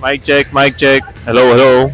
Mic check, mic check. Hello, hello.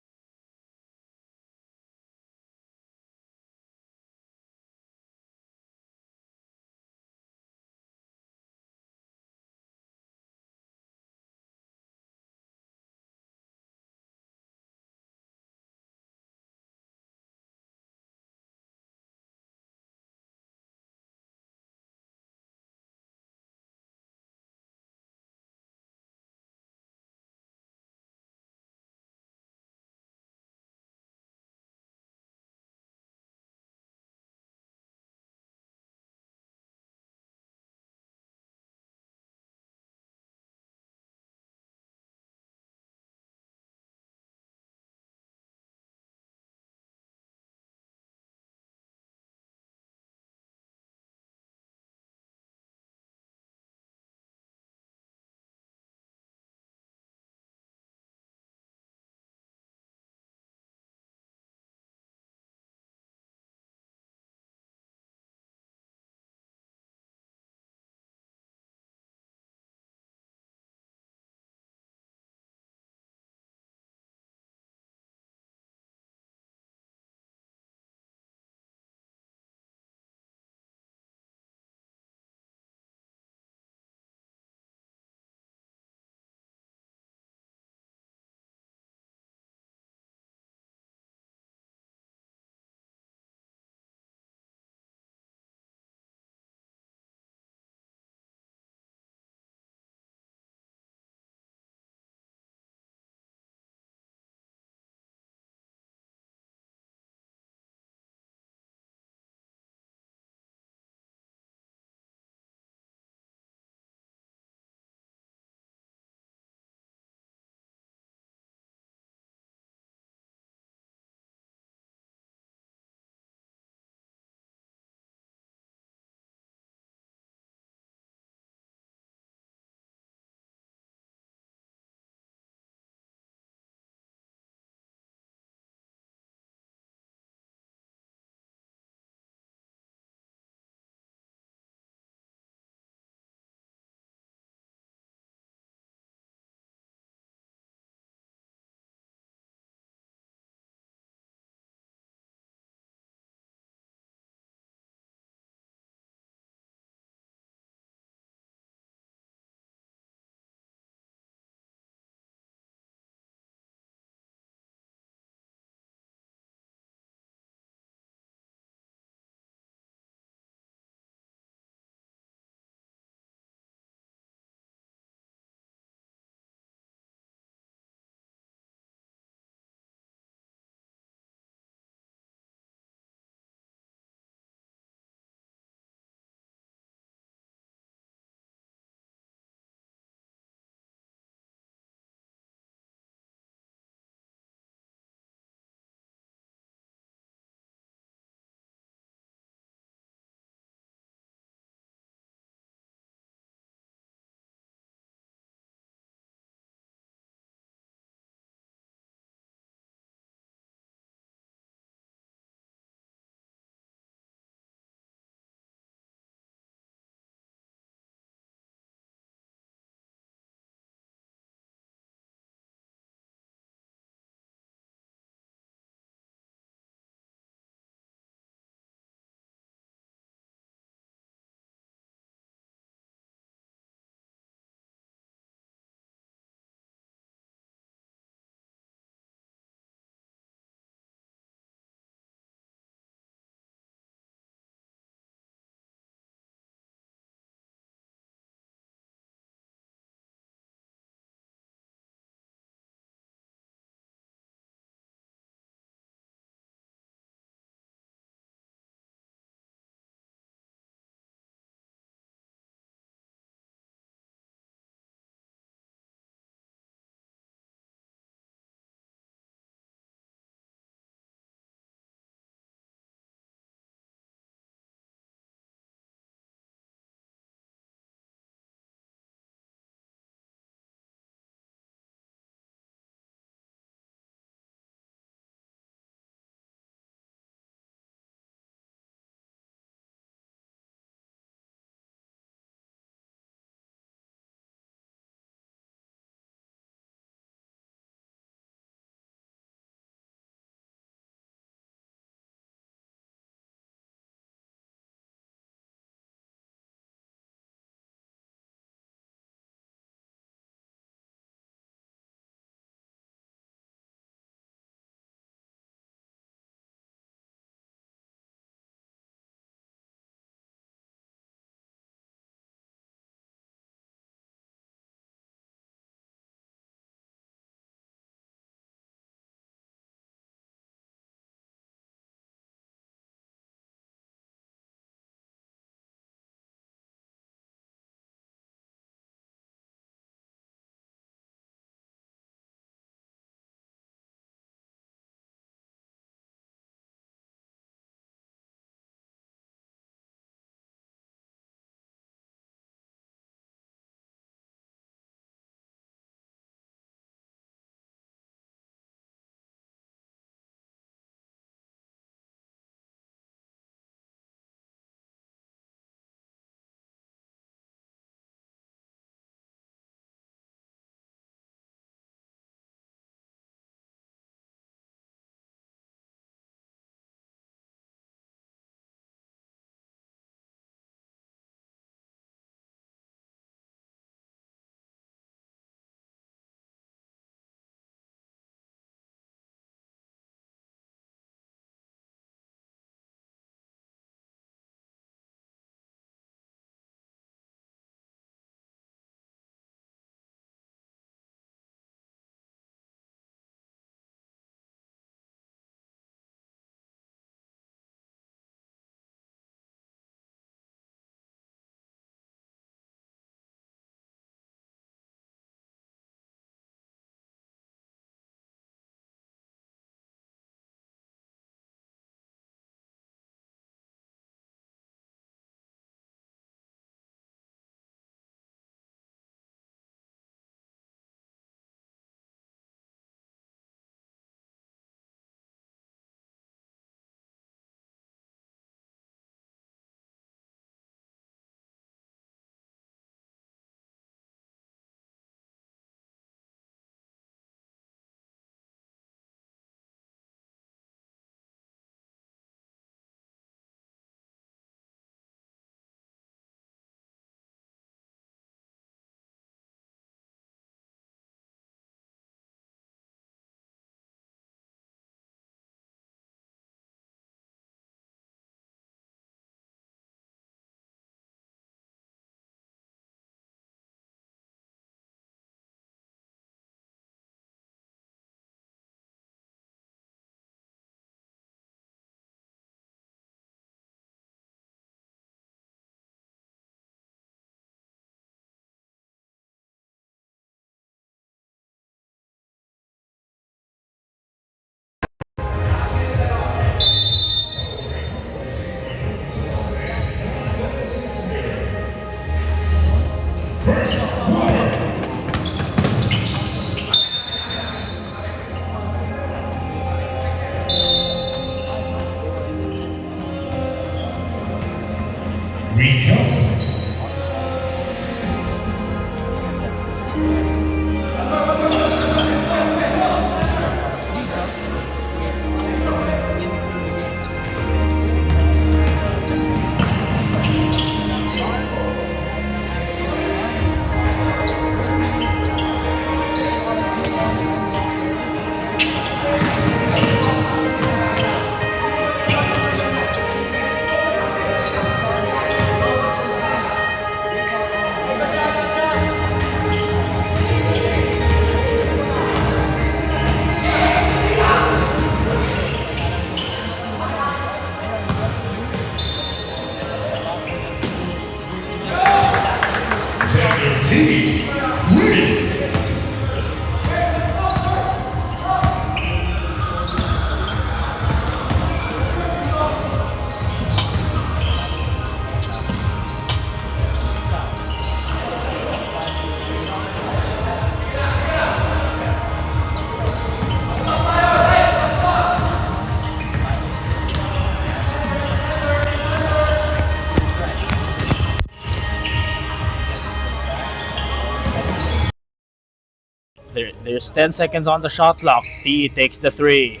There's 10 seconds on the shot clock. T takes the 3.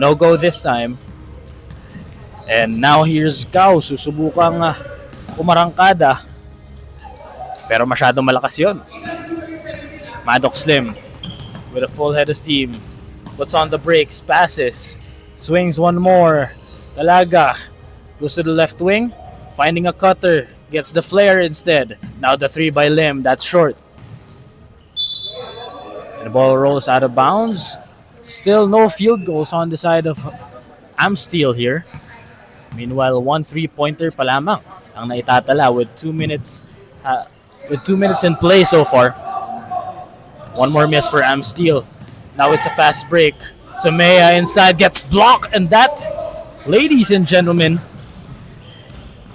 No go this time. And now here's Gao. Susubukang umarangkada. Pero masyadong malakas yun. Maddox Slim with a full head of steam. Puts on the brakes, passes. Swings one more. Talaga. Goes to the left wing. Finding a cutter. Gets the flare instead. Now the 3 by Lim. That's short. And the ball rolls out of bounds. Still no field goals on the side of Amsteel here. Meanwhile, 1 3-pointer pa lamang ang naitatala with 2 minutes in play so far. One more miss for Amsteel. Now it's a fast break. Somea inside gets blocked, and that, ladies and gentlemen,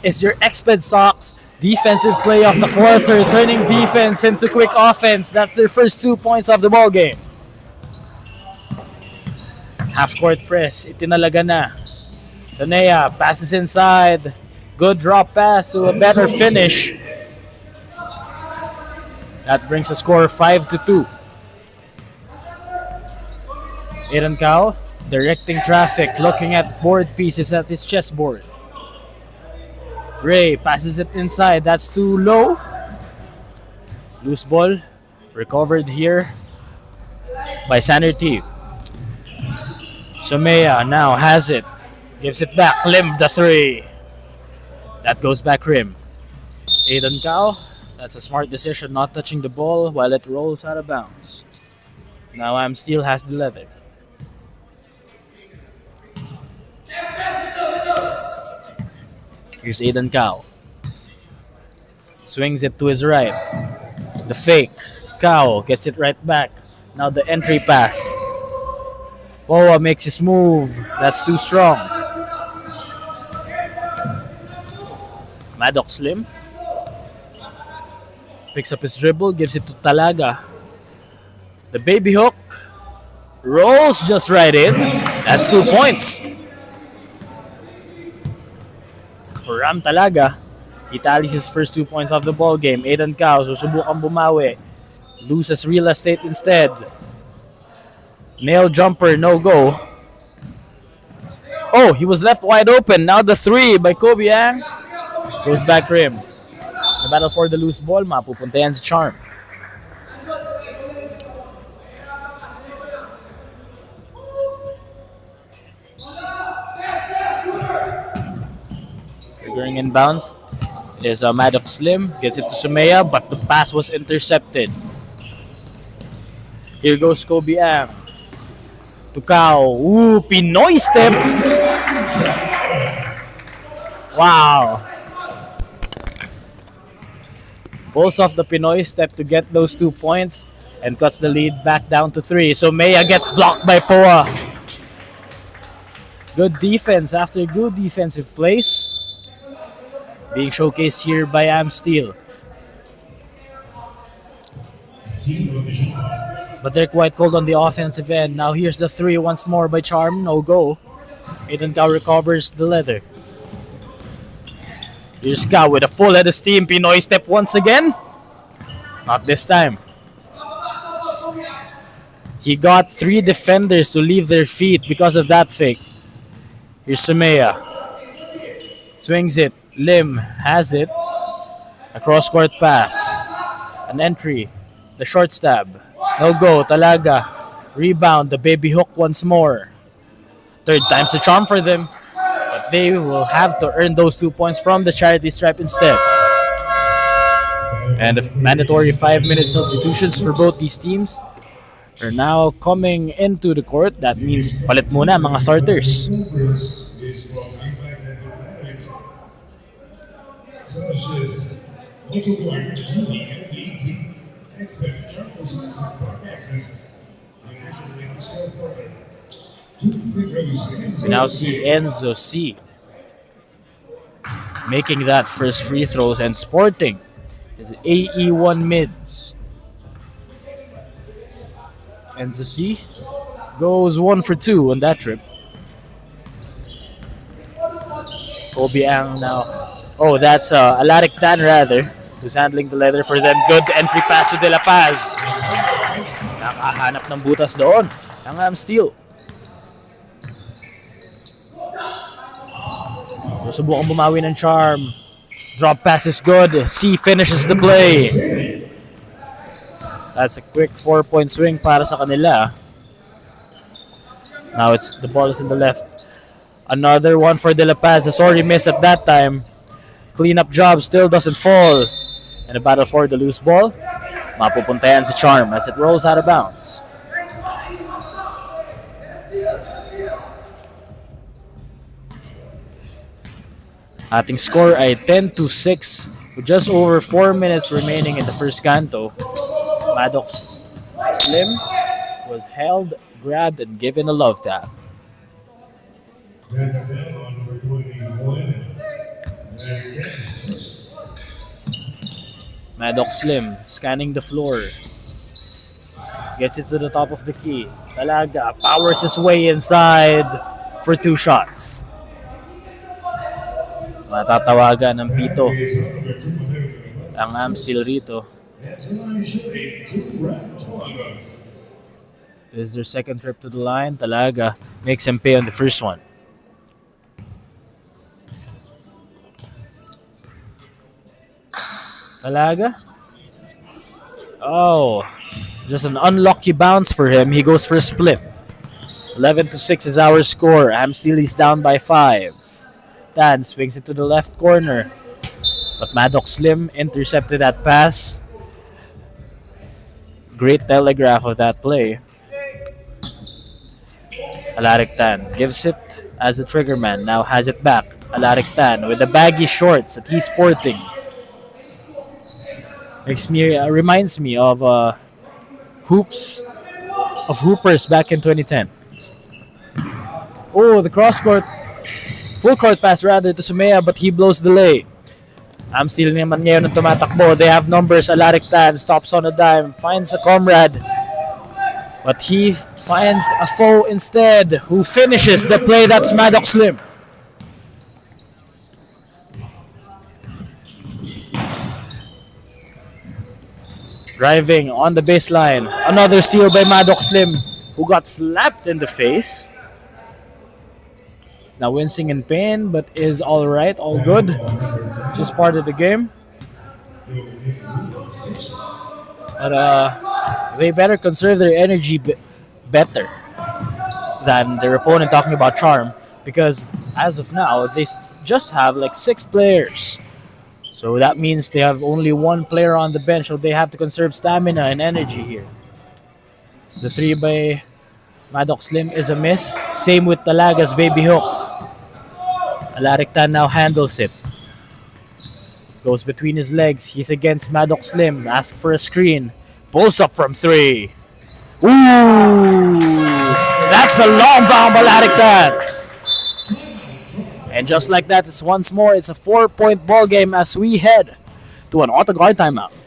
is your Exped Sox defensive play of the quarter, turning defense into quick offense. That's their first 2 points of the ball game. Half-court press, itinalaga na. Tanea passes inside. Good drop pass to a better finish. That brings the score 5-2. Aaron Cao directing traffic, looking at board pieces at his chessboard. Ray passes it inside. That's too low. Loose ball. Recovered here by Sanerty. Somea now has it. Gives it back. Lim the 3. That goes back rim. Aiden Cao. That's a smart decision, not touching the ball while it rolls out of bounds. Now Amsteel has the leather. Here's Aiden Cao. Swings it to his right. The fake. Cao gets it right back. Now the entry pass. Boa makes his move. That's too strong. Maddox Slim picks up his dribble, gives it to Talaga. The baby hook rolls just right in. That's 2 points. For Ram Talaga, he tallies his first 2 points of the ball game. Aiden Cao susubukang bumawi. Loses real estate instead. Nail jumper, no go. Oh, he was left wide open. Now the 3 by Kobe Ang goes back rim. The battle for the loose ball, mapupunta yan sa Charm. Going inbounds is Maddox Slim. Gets it to Somea, but the pass was intercepted. Here goes Kobe Ang. To Cao. Ooh, Pinoy step. Wow. Pulls off the Pinoy step to get those 2 points and cuts the lead back down to 3. Somea gets blocked by Poa. Good defense after good defensive plays. Being showcased here by Amsteel. But they're quite cold on the offensive end. Now here's the 3 once more by Charm. No go. Aiden Cao recovers the leather. Here's Scott with a full head of steam. Pinoy step once again. Not this time. He got 3 defenders to leave their feet because of that fake. Here's Sumaya. Swings it. Lim has it. A cross-court pass. An entry. The short stab. No go. Talaga. Rebound. The baby hook once more. Third time's the charm for them. But they will have to earn those 2 points from the charity stripe instead. And the mandatory 5-minute substitutions for both these teams are now coming into the court. That means palit muna mga starters. We now see Enzo C making that first free throws and sporting his AE1 mids. Enzo C goes 1 for 2 on that trip. Kobe Ang now. Oh, that's Alaric Tan rather, who's handling the leather for them. Good entry pass to De La Paz. Nakahanap ng butas doon ang Amsteel. Subukan bumawi ng charm. Drop pass is good. C finishes the play. That's a quick 4-point swing para sa kanila. Now the ball is in the left. Another one for De La Paz. Sorry missed at that time. Cleanup job still doesn't fall. And a battle for the loose ball. Mapupuntayan si Charm as it rolls out of bounds. Ating score ay 10-6 with just over 4 minutes remaining in the first canto. Maddox Slim was held, grabbed, and given a love tap. Maddox Slim scanning the floor. Gets it to the top of the key. Talaga powers his way inside for 2 shots. Matatawagan ng pito ang Amsteel rito. This is their second trip to the line. Talaga makes him pay on the first one. Talaga? Oh, just an unlucky bounce for him. He goes for a split. 11-6 is our score. Amsteel is down by 5. Dan swings it to the left corner. But Maddox Slim intercepted that pass. Great telegraph of that play. Alaric Tan gives it as a trigger man. Now has it back. Alaric Tan with the baggy shorts that he's sporting. Reminds me of Hoopers back in 2010. Oh, the full court pass rather to Sumaya, but he blows the lay. Amsteel naman ngayon ang tumatakbo. They have numbers. Alaric Tan stops on a dime, finds a comrade, but he finds a foe instead, who finishes the play. That's Maddox Slim. Driving on the baseline. Another steal by Maddox Slim, who got slapped in the face. Now wincing in pain, but is all right, all good. Just part of the game. But they better conserve their energy better than their opponent, talking about charm, because as of now, they just have like 6 players. So that means they have only 1 player on the bench, so they have to conserve stamina and energy here. The 3 by Maddox Slim is a miss. Same with Talaga's baby hook. Alaric Tan now handles it. Goes between his legs. He's against Maddox Slim. Asks for a screen. Pulls up from 3. Ooh! That's a long bomb, Alaric Tan. And just like that, it's once more, it's a 4-point ball game as we head to an auto guard timeout.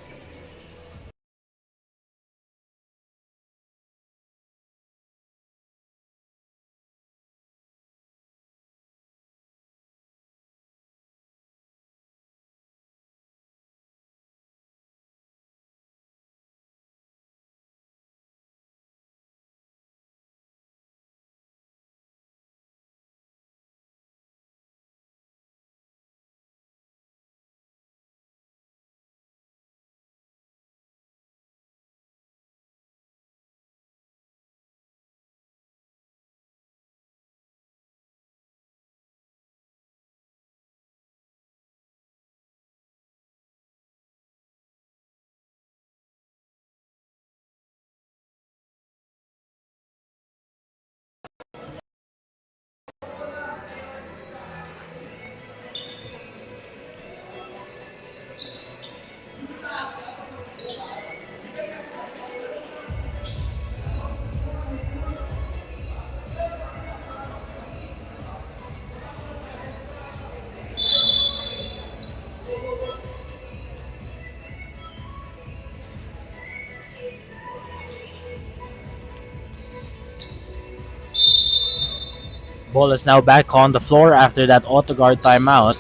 Ball is now back on the floor after that auto guard timeout.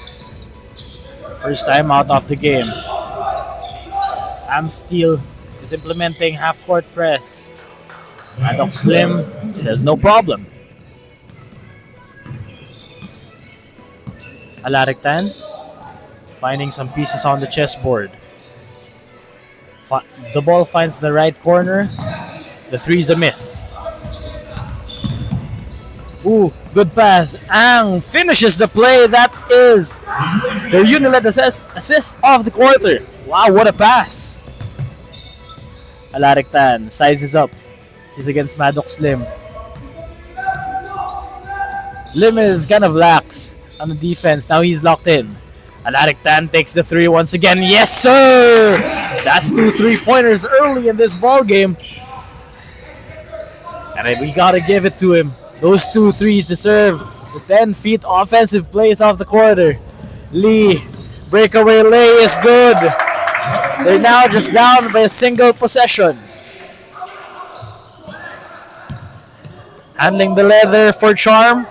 First timeout of the game. Amsteel is implementing half-court press. Maddox Slim says no problem. Alarictan finding some pieces on the chessboard. The ball finds the right corner. The three's a miss. Ooh, good pass. Ang finishes the play. That is their unit assist of the quarter. Wow, what a pass. Alarictan sizes up. He's against Maddox Lim. Lim is kind of lax on the defense. Now he's locked in. Alarictan takes the three once again. Yes, sir! That's 2 3-pointers early in this ball game. And we gotta give it to him. Those 2 threes deserve the 10 feet offensive plays of the quarter. Lee, breakaway lay is good. They're now just down by a single possession. Handling the leather for charm.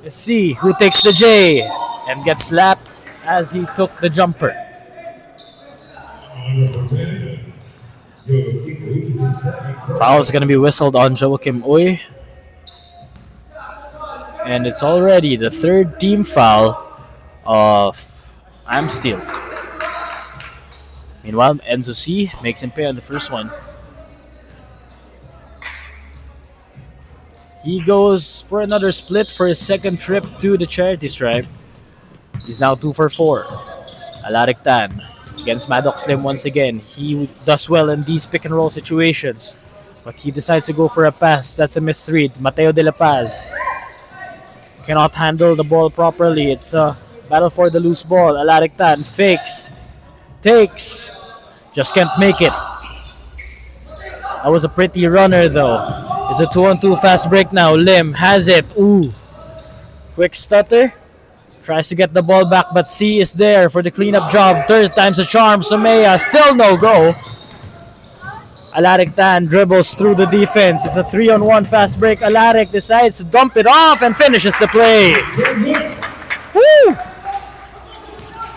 Let's see who takes the J and gets slapped as he took the jumper. Foul is going to be whistled on Joachim Uy. And it's already the third team foul of Amsteel. Meanwhile, Enzo C makes him pay on the first one. He goes for another split for his second trip to the charity stripe. He's now 2 for 4. Alarictan against Maddox Lim once again. He does well in these pick and roll situations. But he decides to go for a pass. That's a misread. Mateo de la Paz cannot handle the ball properly. It's a battle for the loose ball. Alarictan fakes. Takes. Just can't make it. That was a pretty runner though. It's a 2-on-2 fast break now. Lim has it. Ooh. Quick stutter. Tries to get the ball back, but C is there for the cleanup job. Third time's a charm. Sumaya still no go. Alarictan dribbles through the defense. It's a 3-on-1 fast break. Alaric decides to dump it off and finishes the play. Woo!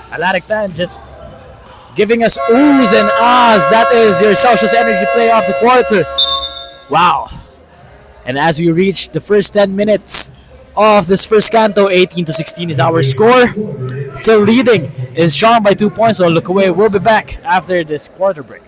Alarictan just giving us oohs and ahs. That is your Celsius energy play of the quarter. Wow. And as we reach the first 10 minutes of this first canto, 18-16 is our score. Still leading is Sean by 2 points, so look away. We'll be back after this quarter break.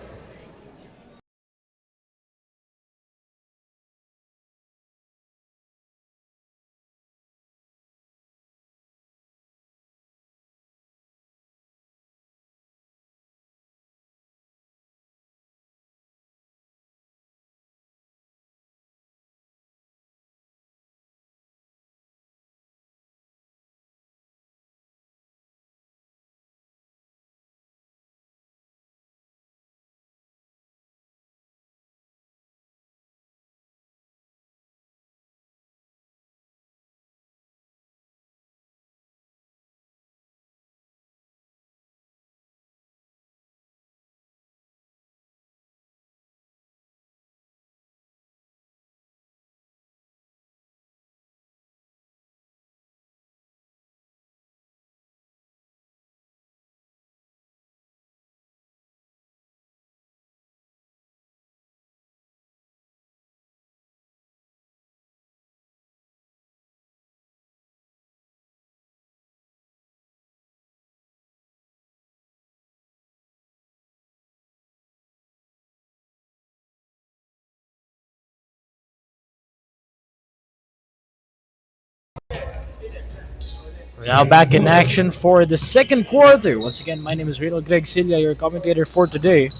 We're now back in action for the second quarter. Once again, my name is Reynald Greg Cilia, your commentator for today.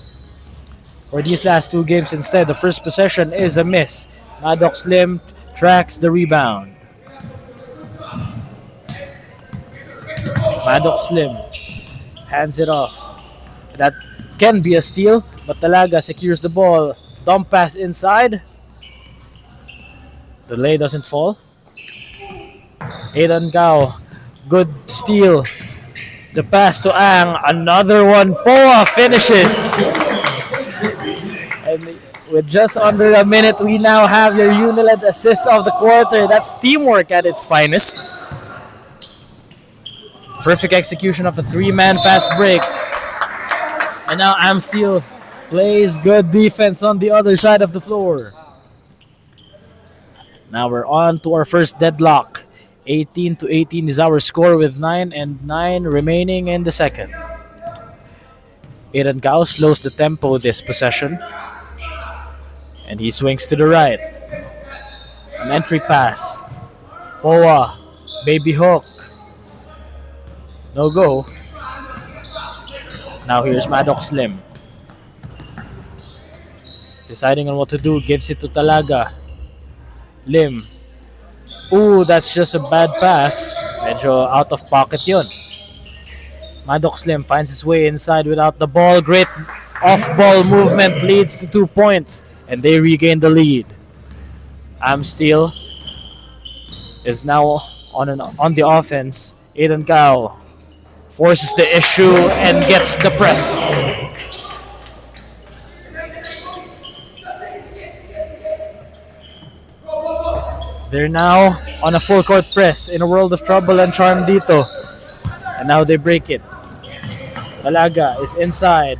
For these last two games instead, the first possession is a miss. Maddox Lim tracks the rebound. Maddox Lim hands it off. That can be a steal, but Talaga secures the ball. Dump pass inside. The lay doesn't fall. Aidan Gao. Good steal. The pass to Ang. Another one. Poa finishes. And With just under a minute, we now have your unit assist of the quarter. That's teamwork at its finest. Perfect execution of a three-man fast break. And now Amsteel plays good defense on the other side of the floor. Now we're on to our first deadlock. 18-18 is our score with 9 and 9 remaining in the second. Aiden Gao slows the tempo this possession. And he swings to the right. An entry pass. Poa. Baby hook. No go. Now here's Maddox Slim. Deciding on what to do. Gives it to Talaga. Lim. Ooh, that's just a bad pass. Medyo out of pocket yun. Maddox Slim finds his way inside without the ball. Great off-ball movement leads to 2 points. And they regain the lead. Amsteel is now on the offense. Aiden Gao forces the issue and gets the press. They're now on a full court press in a world of trouble and charm dito. And now they break it. Talaga is inside.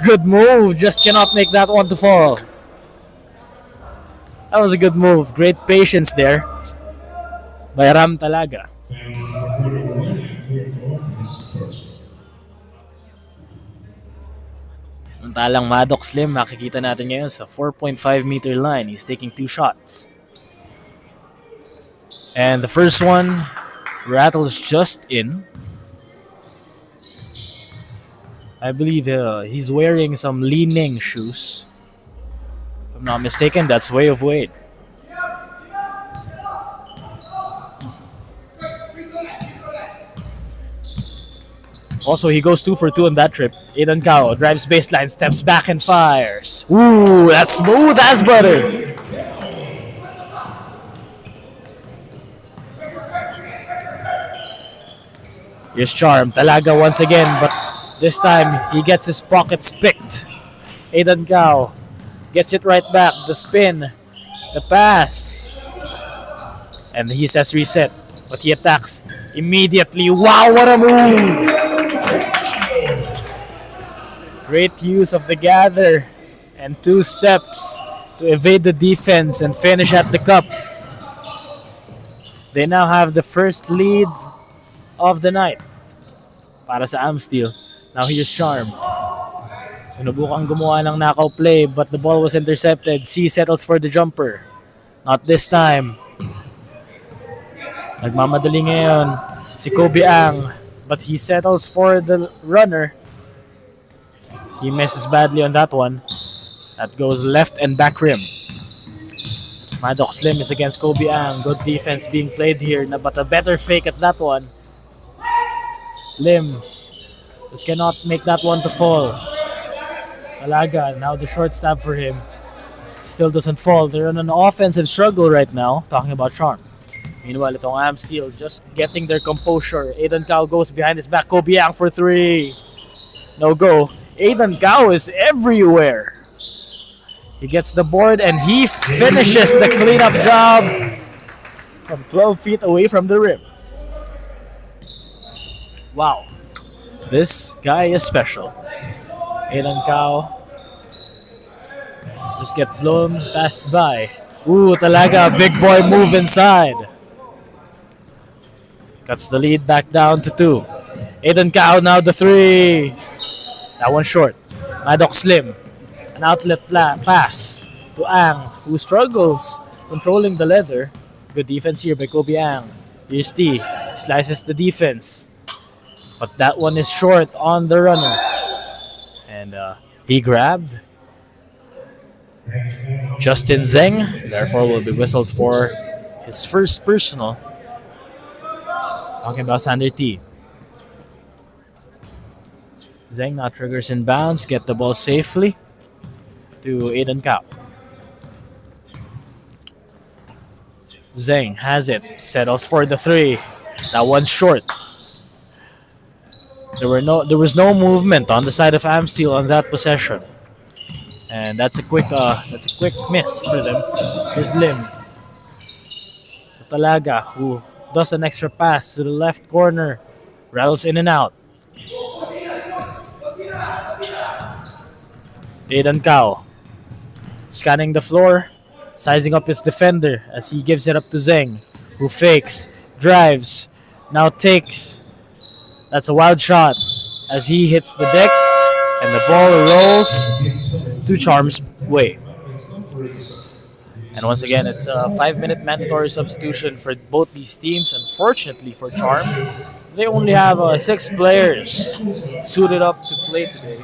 Good move, just cannot make that one to fall. That was a good move. Great patience there by Ram Talaga. Samantalang Maddox Slim, makikita natin ngayon sa 4.5 meter line. He's taking 2 shots. And the first one rattles just in. I believe he's wearing some leaning shoes. If I'm not mistaken, that's Way of Wade. Also, he goes 2 for 2 on that trip. Aiden Gao drives baseline, steps back and fires. Ooh, that's smooth as butter. Here's Charm. Talaga once again, but this time, he gets his pockets picked. Aiden Gao gets it right back. The spin, the pass. And he says reset, but he attacks immediately. Wow, what a move! Great use of the gather and 2 steps to evade the defense and finish at the cup. They now have the first lead of the night para sa Amsteel. Now here's Charm. Sinubukang gumawa ng knockout play but the ball was intercepted. C settles for the jumper. Not this time. Nagmamadali ngayon si Kobe Ang but he settles for the runner. He misses badly on that one. That goes left and back rim. Maddox Slim is against Kobe Ang. Good defense being played here but a better fake at that one. Lim just cannot make that one to fall. Talaga, now the short stab for him. Still doesn't fall. They're on an offensive struggle right now. Talking about Charm. Meanwhile, itong Amsteel just getting their composure. Aiden Gao goes behind his back. Kobe Yang for 3. No go. Aiden Gao is everywhere. He gets the board and he finishes the cleanup job from 12 feet away from the rim. Wow. This guy is special. Aiden Gao just get blown passed by. Ooh, talaga, big boy move inside. Cuts the lead back down to 2. Aiden Gao now the 3. That one short. Maddox Slim. An outlet pass to Ang, who struggles controlling the leather. Good defense here by Kobe Ang. Here's T. Slices the defense. But that one is short on the runner. And he grabbed Justin Zeng. Therefore, will be whistled for his first personal. Talking about Sander T. Zeng now triggers in bounds. Get the ball safely to Aiden Gao. Zeng has it. Settles for the 3. That one's short. There was no movement on the side of Amsteel on that possession. And that's a quick miss for them. Here's Lim. Talaga, who does an extra pass to the left corner. Rattles in and out. Aidan Cao scanning the floor, sizing up his defender as he gives it up to Zeng, who fakes, drives, now takes. That's a wild shot as he hits the deck and the ball rolls to Charm's way. And once again, it's a 5-minute mandatory substitution for both these teams. Unfortunately for Charm, they only have 6 players suited up to play today.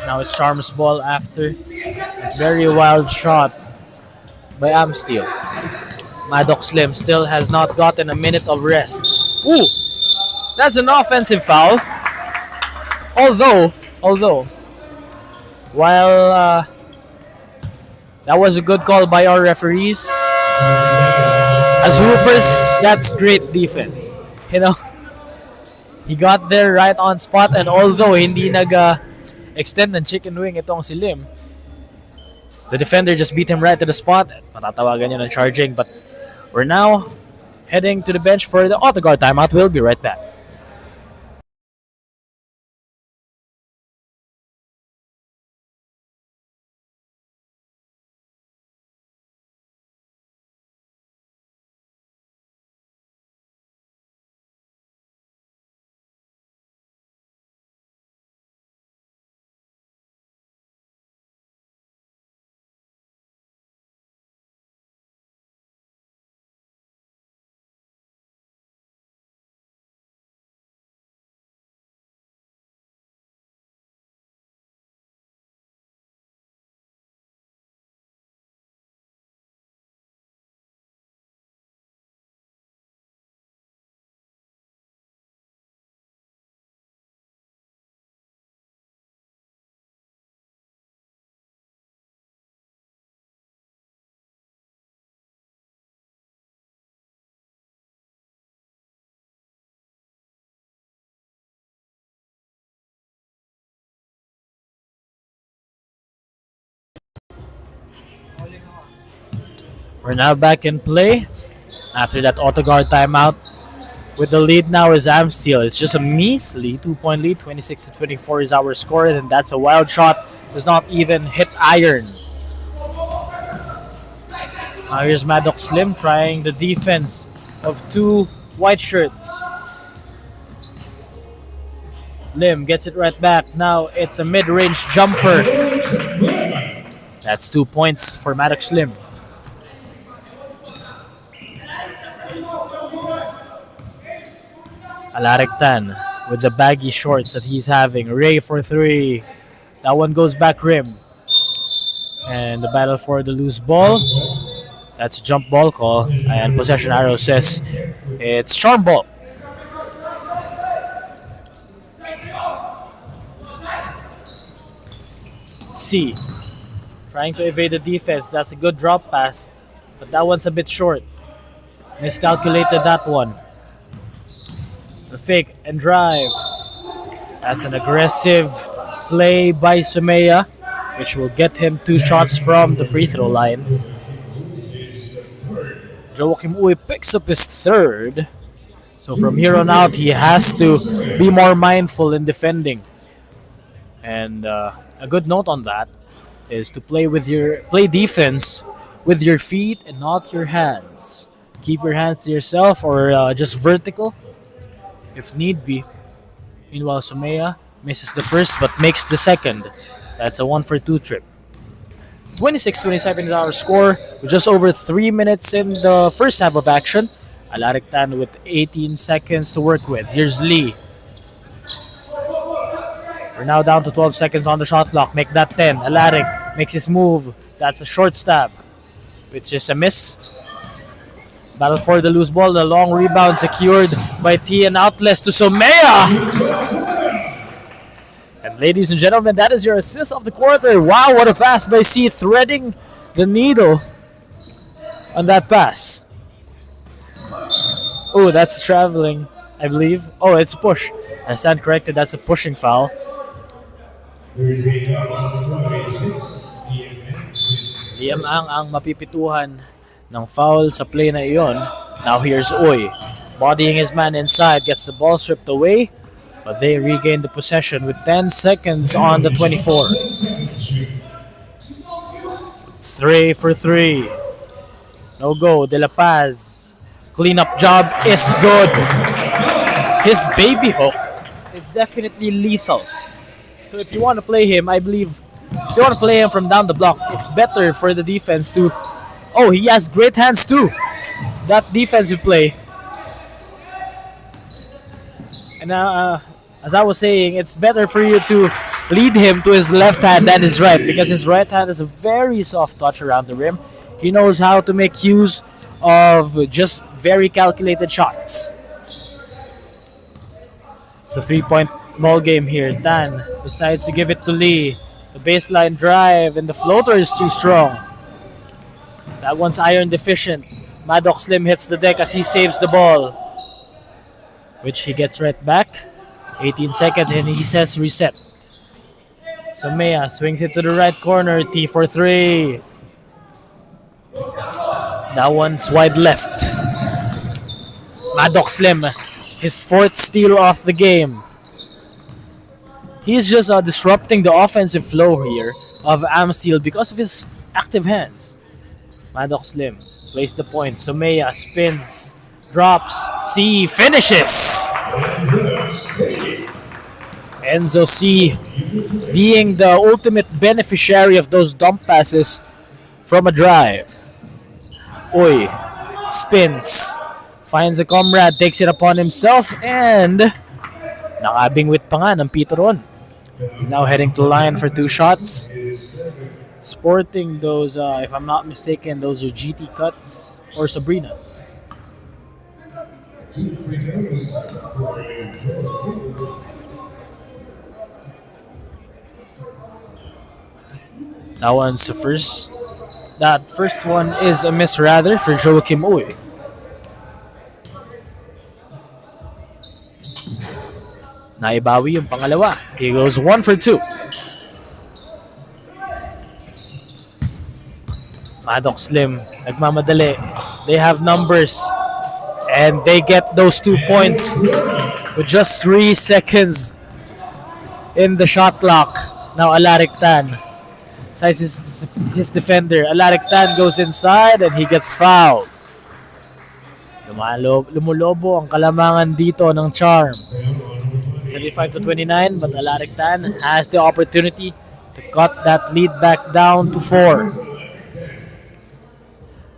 Now it's Charm's ball after a very wild shot by Amsteel. Maddox Slim still has not gotten a minute of rest. Ooh, that's an offensive foul. Although, while that was a good call by our referees, as hoopers, that's great defense. You know, he got there right on spot, and although hindi extend ng chicken wing itong si Lim, the defender just beat him right to the spot. Patatawagan niya ng charging, but we're now heading to the bench for the auto guard timeout. We'll be right back. We're now back in play after that auto guard timeout. With the lead now is Amsteel. It's just a measly 2-point lead. 26-24 is our score, and that's a wild shot. Does not even hit iron. Now here's Maddox Slim trying the defense of 2 white shirts. Lim gets it right back. Now it's a mid-range jumper. That's 2 points for Maddox Slim. Alarictan with the baggy shorts that he's having. Ray for 3. That one goes back rim. And the battle for the loose ball. That's a jump ball call. And possession arrow says it's charm ball. C. Trying to evade the defense. That's a good drop pass. But that one's a bit short. Miscalculated that one. The fake and drive. That's an aggressive play by Sumaya, which will get him 2 shots from the free throw line. Joakim Uy picks up his 3rd. So from here on out, he has to be more mindful in defending. And a good note on that is to play defense with your feet and not your hands. Keep your hands to yourself or just vertical if need be. Meanwhile, Sumaya misses the first but makes the second. That's a 1-for-2 trip. 26-27 is our score. With just over 3 minutes in the first half of action. Alarictan with 18 seconds to work with. Here's Lee. We're now down to 12 seconds on the shot clock. Make that 10. Alaric makes his move. That's a short stab, which is a miss. Battle for the loose ball. The long rebound secured by T and outlets to Sumaya. And ladies and gentlemen, that is your assist of the quarter. Wow, what a pass by C, threading the needle on that pass. Oh, that's traveling, I believe. Oh, it's a push. I stand corrected, that's a pushing foul. Liam ang mapipituhan ng foul sa play na iyon. Now here's Uy. Bodying his man inside, gets the ball stripped away, but they regain the possession with 10 seconds on the 24. 3 for 3. No go, De La Paz. Cleanup job is good. His baby hook is definitely lethal. So if you want to play him, I believe, if you want to play him from down the block, it's better for the defense to... Oh, he has great hands too. That defensive play. And as I was saying, it's better for you to lead him to his left hand than his right, because his right hand is a very soft touch around the rim. He knows how to make use of just very calculated shots. It's a 3-point ball game here. Dan decides to give it to Lee. The baseline drive and the floater is too strong. That one's iron deficient. Maddox Slim hits the deck as he saves the ball, which he gets right back. 18 seconds and he says reset. So Mea swings it to the right corner. T for 3. That one's wide left. Maddox Slim, his 4th steal of the game. He's just disrupting the offensive flow here of Amsteel because of his active hands. Maddox Slim plays the point. Sumaya spins, drops, C finishes. Enzo C being the ultimate beneficiary of those dump passes from a drive. Uy spins, finds a comrade, takes it upon himself, and nakabingwit pa nga ng Peteron. He's now heading to the line for 2 shots. Sporting those, if I'm not mistaken, those are GT cuts or Sabrinas. That one's the first. That first one is a miss rather for Joachim Uy. Naibawi yung pangalawa. He goes 1 for 2. Maddox Slim, nagmamadali. They have numbers. And they get those 2 points with just 3 seconds in the shot clock. Now Alaric Tan sizes his defender. Alaric Tan goes inside and he gets fouled. Lumulobo ang kalamangan dito ng Charm. 35-29, but Alaric Tan has the opportunity to cut that lead back down to 4.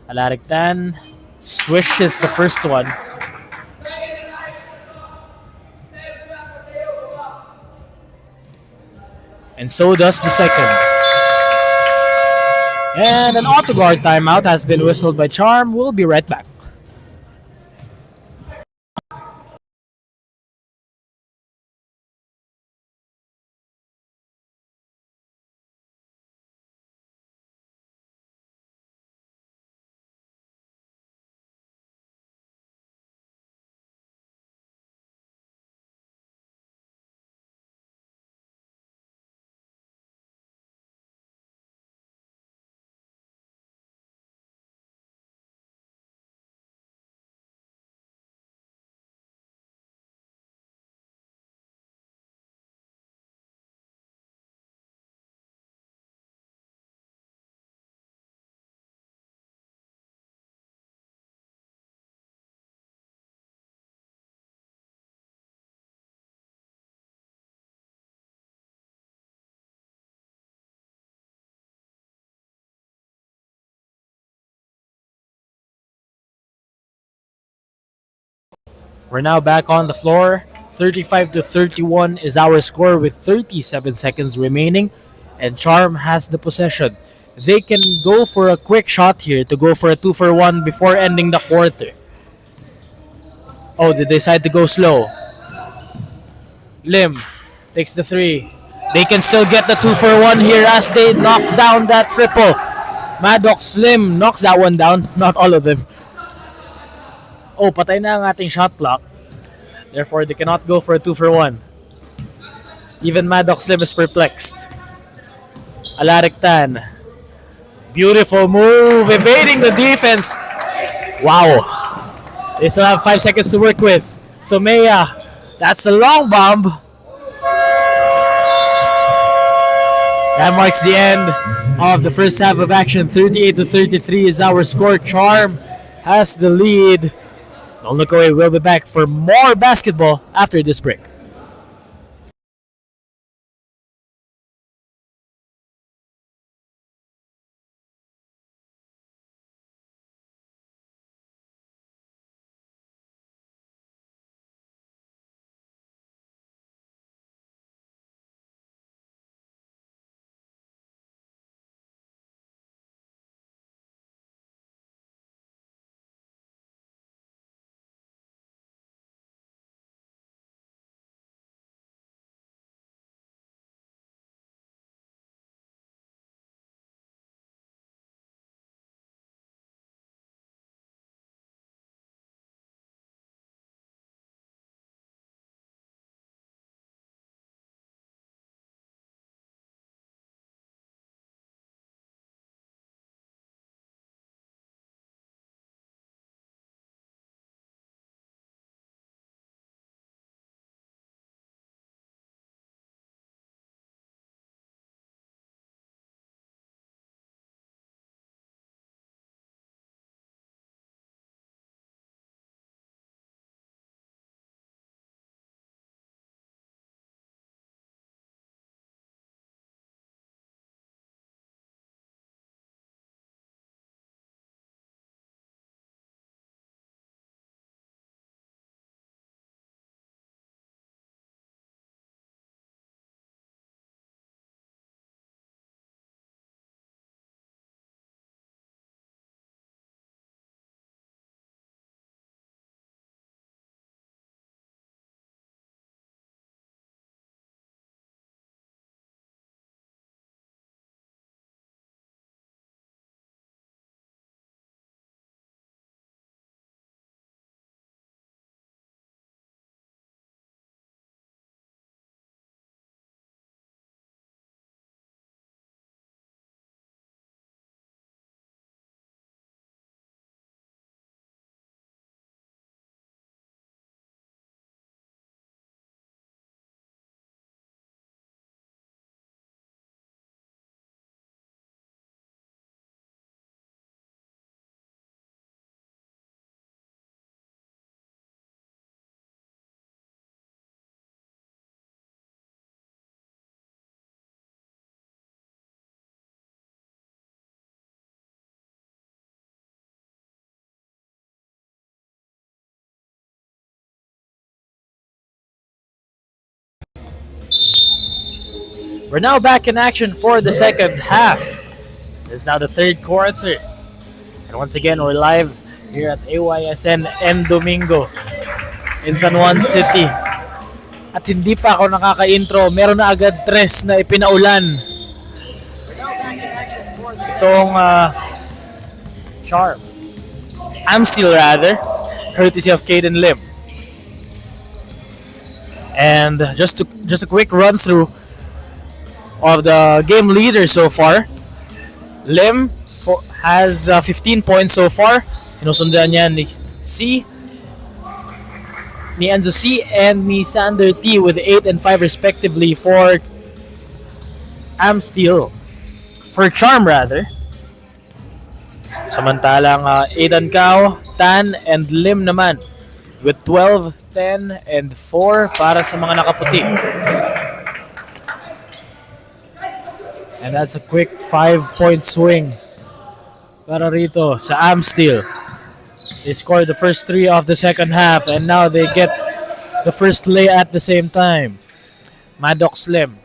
Alaric Tan swishes the first one. And so does the second. And an auto-guard timeout has been whistled by Charm. We'll be right back. We're now back on the floor. 35-31 is our score with 37 seconds remaining, and Charm has the possession. They can go for a quick shot here to go for a 2-for-1 before ending the quarter. Oh, they decide to go slow. Lim takes the 3. They can still get the 2-for-1 here as they knock down that triple. Maddox Slim knocks that one down. Not all of them. Oh, patay na ang ating shot clock. Therefore, they cannot go for a 2-for-1. Even Maddox Slim is perplexed. Alaric Tan. Beautiful move. Evading the defense. Wow. They still have 5 seconds to work with. So Maya, that's a long bomb. That marks the end of the first half of action. 38-33 is our score. Charm has the lead. Don't look away. We'll be back for more basketball after this break. We're now back in action for the second half. It's now the third quarter. And once again, we're live here at AYSN M Domingo in San Juan City. At hindi pa ako nakaka-intro, meron na agad tres na ipinaulan. We're now back in action for itong Charm. Amsteel rather, courtesy of Caden Lim. And just a quick run through of the game leader so far. Lim has 15 points so far. Sinusundan niya ni Enzo C and ni Sander T with 8 and 5 respectively for Amsteel. For Charm rather. Samantalang Aidan Cao, Tan and Lim naman with 12, 10 and 4 para sa mga nakaputi. And that's a quick 5-point swing para rito sa Amsteel. They scored the first 3 of the second half and now they get the first lay at the same time. Maddox Slim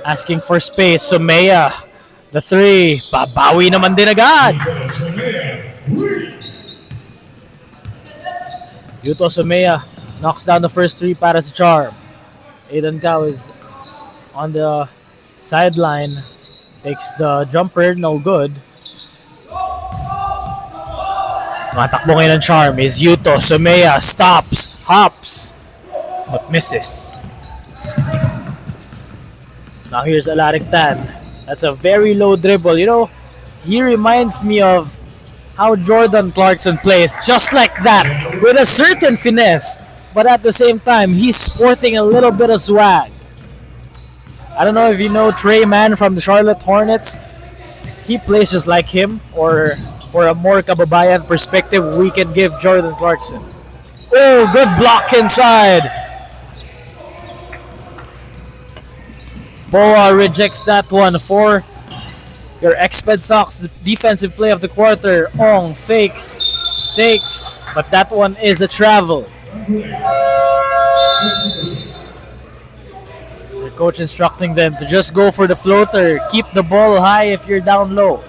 asking for space. Sumaya, the 3. Babawi naman din agad. Yuto Sumaya knocks down the first 3 para sa Charm. Aidan Cao is on the sideline. Takes the jumper, no good. Matakbo ngayon ng charm is Yuto. Sumaya stops, hops, but misses. Now here's Alarictan. That's a very low dribble. You know, he reminds me of how Jordan Clarkson plays, just like that, with a certain finesse, but at the same time, he's sporting a little bit of swag. I don't know if you know Trey Mann from the Charlotte Hornets. He plays just like him, or for a more kababayan perspective, we can give Jordan Clarkson. Oh, good block inside. Boa rejects that one for your Exped Sox defensive play of the quarter. Ong fakes, takes, but that one is a travel. The coach instructing them to just go for the floater. Keep the ball high if you're down low.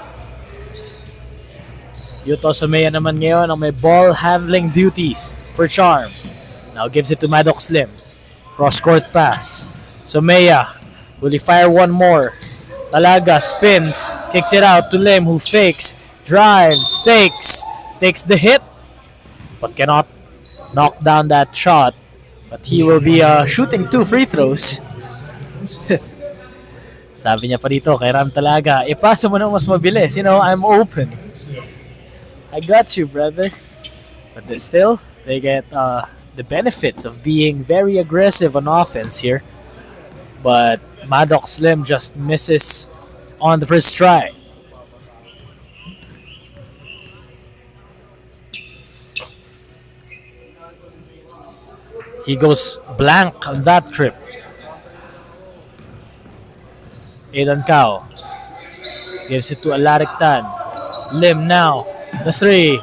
Yuto Sumaya naman ngayon ang may ball handling duties for Charm. Now gives it to Maddox Slim. Cross court pass. Sumaya. Will he fire one more? Talaga spins, kicks it out to Lim, who fakes, drives, takes the hit, but cannot knock down that shot. But he will be shooting 2 free throws. Sabi niya pa dito kay Ram Talaga, ipasa mo na mas mabilis. You know, I'm open. I got you, brother. But still, they get the benefits of being very aggressive on offense here. But Maddox Slim just misses on the first try. He goes blank on that trip. Aidan Cao gives it to Alarictan. Lim now, the 3.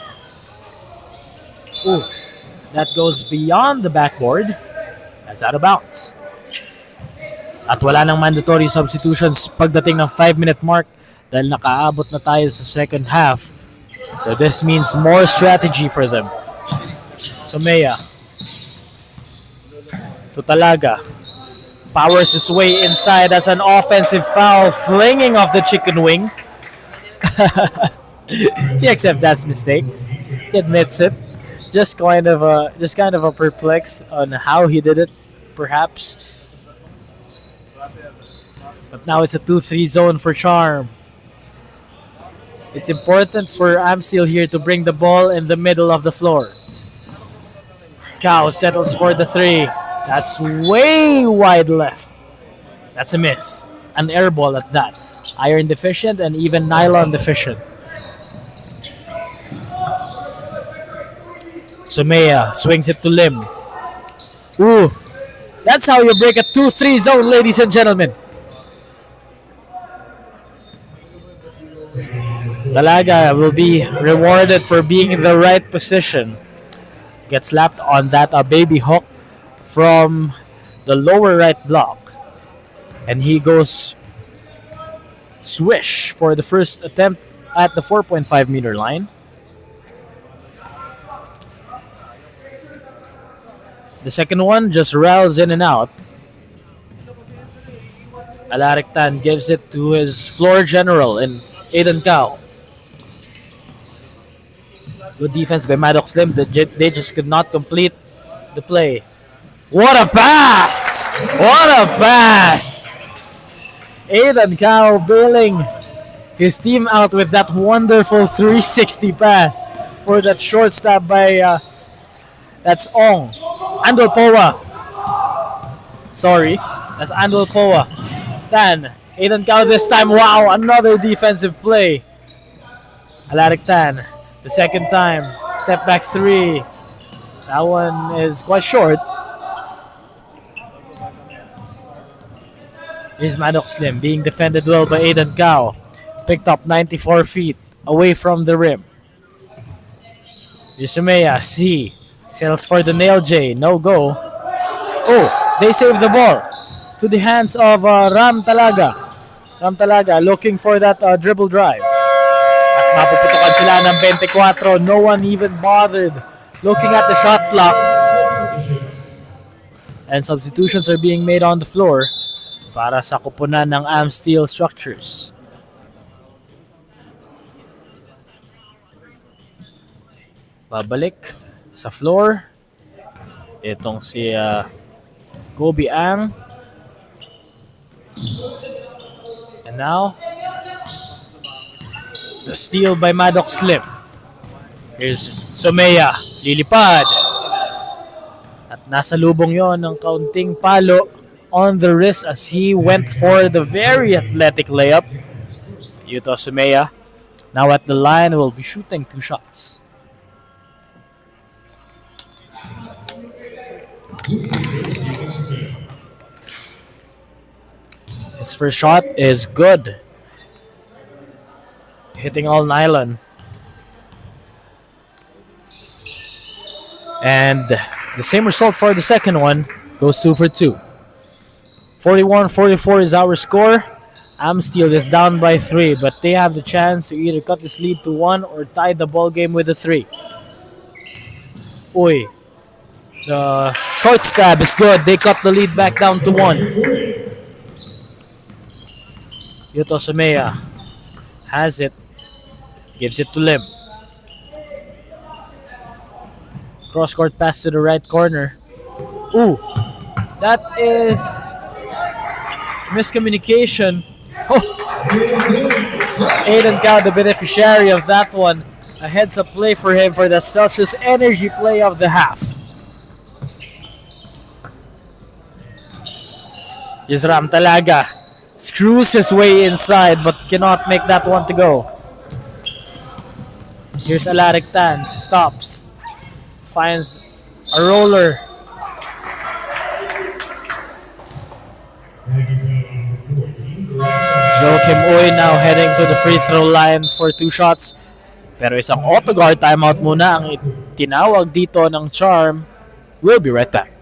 Ooh, that goes beyond the backboard. That's out of bounds. At wala nang mandatory substitutions pagdating ng 5-minute mark dahil nakaabot na tayo sa second half. So this means more strategy for them. Sumaya to Talaga. Powers his way inside. That's an offensive foul. Flinging off the chicken wing. He accepts that mistake. He admits it. Just kind of a perplex on how he did it, perhaps. But now it's a 2-3 zone for Charm. It's important for Amsteel here to bring the ball in the middle of the floor. Cao settles for the 3. That's way wide left. That's a miss. An air ball at that. Iron deficient and even nylon deficient. Sumaya swings it to Lim. Ooh, that's how you break a 2-3 zone, ladies and gentlemen. Talaga will be rewarded for being in the right position. Gets slapped on that baby hook from the lower right block. And he goes swish for the first attempt at the 4.5 meter line. The second one just rails in and out. Alarictan gives it to his floor general in Aidan Cao. Good defense by Maddox Slim. They just could not complete the play. What a pass! What a pass! Aidan Cao bailing his team out with that wonderful 360 pass for that short stab by that's Ong. Andol Poa. Sorry, that's Andol Poa. Then Aidan Cao this time. Wow, another defensive play. Alarictan. The second time, step back 3. That one is quite short. Here's Maddox Slim being defended well by Aidan Cao. Picked up 94 feet away from the rim. Sumaya, C. Settles for the nail J. No go. Oh, they save the ball to the hands of Ram Talaga. Ram Talaga looking for that dribble drive. At mapuputukan sila ng 24. No one even bothered looking at the shot clock. And substitutions are being made on the floor. para sa kupunan ng Amsteel Structures. Babalik sa floor. Itong si Kobe Ang. And now, the steal by Maddox Slim. Here's Somea. Lilipad. At nasa lubong yon ng kaunting palo on the wrist as he went for the very athletic layup. Yuto Somea now at the line will be shooting 2 shots. His first shot is good. Hitting all nylon. And the same result for the second one. Goes 2 for 2. 41-44 is our score. Amsteel is down by 3, but they have the chance to either cut this lead to 1 or tie the ball game with a 3. Uy. The short stab is good. They cut the lead back down to 1. Yuto Somea has it. Gives it to Lim. Cross-court pass to the right corner. Ooh. That is miscommunication. Oh. Aiden Cao, the beneficiary of that one. A heads-up play for him for the Celsius energy play of the half. Yusram Talaga screws his way inside but cannot make that one to go. Here's Alaric Tan. Stops. Finds a roller. Joakim Uy now heading to the free throw line for 2 shots. Pero isang auto guard timeout muna ang tinawag dito ng Charm. We'll be right back.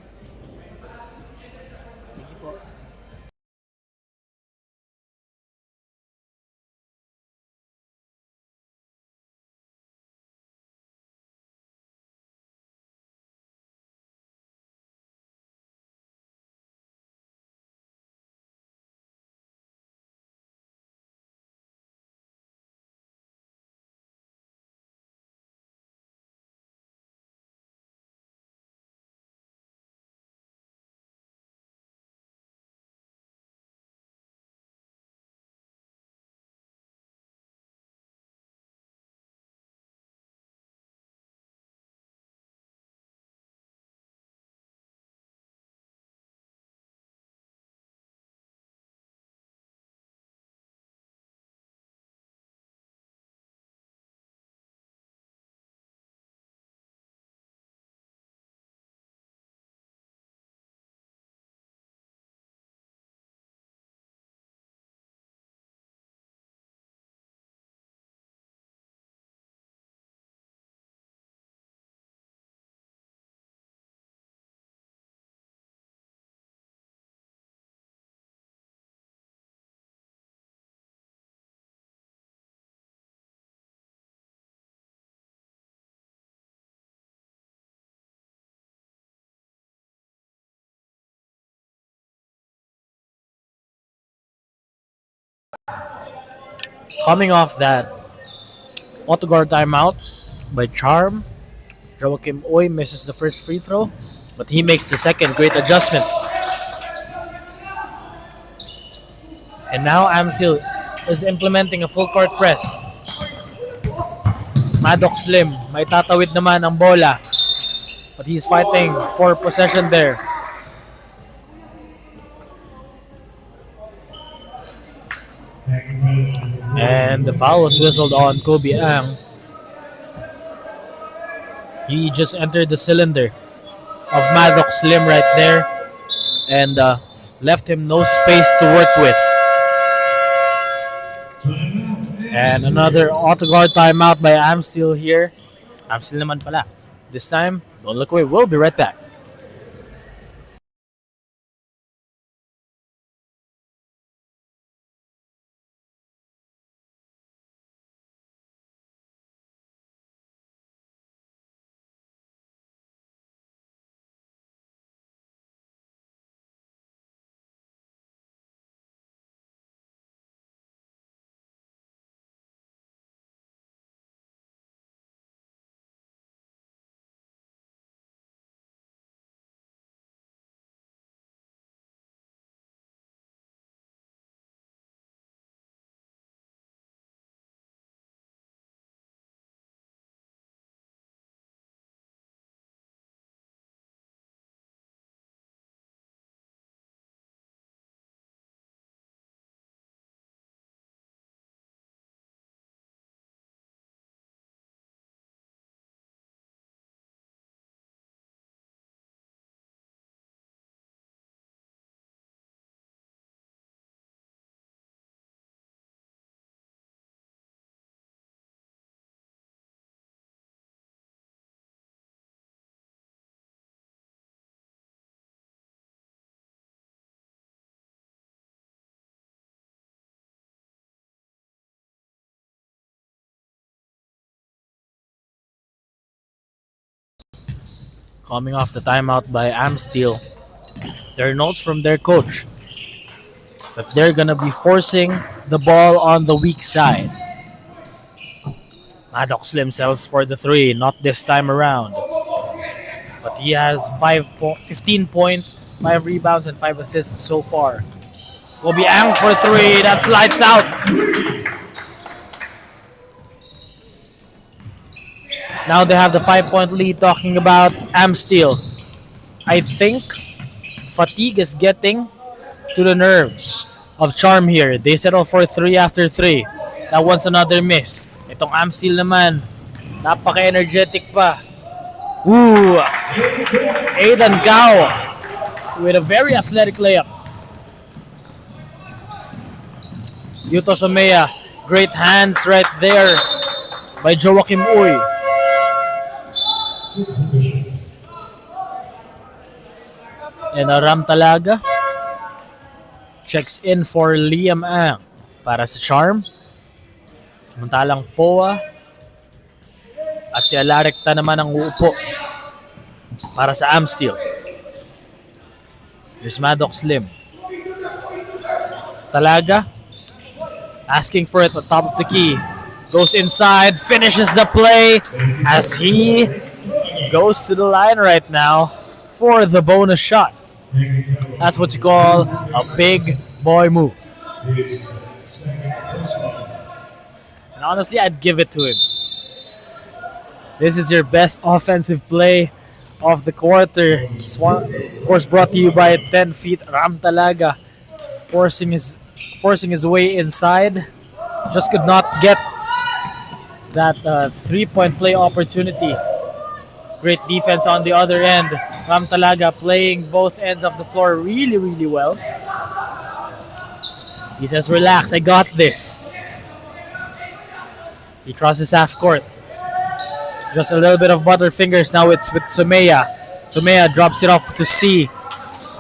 Coming off that auto guard timeout by Charm, Joakim Uy misses the first free throw, but he makes the second. Great adjustment. And now Amsteel is implementing a full court press. Maddox Slim, may tatawid naman ang bola, but he's fighting for possession there. And the foul was whistled on Kobe Ang. He just entered the cylinder of Maddox Slim right there and left him no space to work with. And another auto guard timeout by Amsteel here. Amsteel naman pala. This time, don't look away. We'll be right back. Coming off the timeout by Amsteel. There are notes from their coach that they're gonna be forcing the ball on the weak side. Maddox Slim sells for the three, not this time around. But he has 15 points, 5 rebounds, and 5 assists so far. Kobe Ang for three, that's lights out. Now they have the 5-point lead, talking about Amsteel. I think fatigue is getting to the nerves of Charm here. They settle for 3 after 3. That one's another miss. Itong Amsteel naman, napaka-energetic pa. Ooh! Aidan Gao with a very athletic layup. Yuto Somea, great hands right there by Joachim Uy. And Aram Talaga checks in for Liam Ang para sa Charm. Samantalang Poa at si Alarekta naman ang uupo para sa Amsteel. Here's Maddox Lim. Talaga asking for it at top of the key. Goes inside, finishes the play as he goes to the line right now for the bonus shot. That's what you call a big boy move. And honestly, I'd give it to him. This is your best offensive play of the quarter. Of course, brought to you by 10 feet Ram Talaga, forcing his way inside. Just could not get that 3-point play opportunity. Great defense on the other end. Ram Talaga playing both ends of the floor really, really well. He says, relax, I got this. He crosses half court. Just a little bit of butterfingers now. It's with Somea. Somea drops it off to C.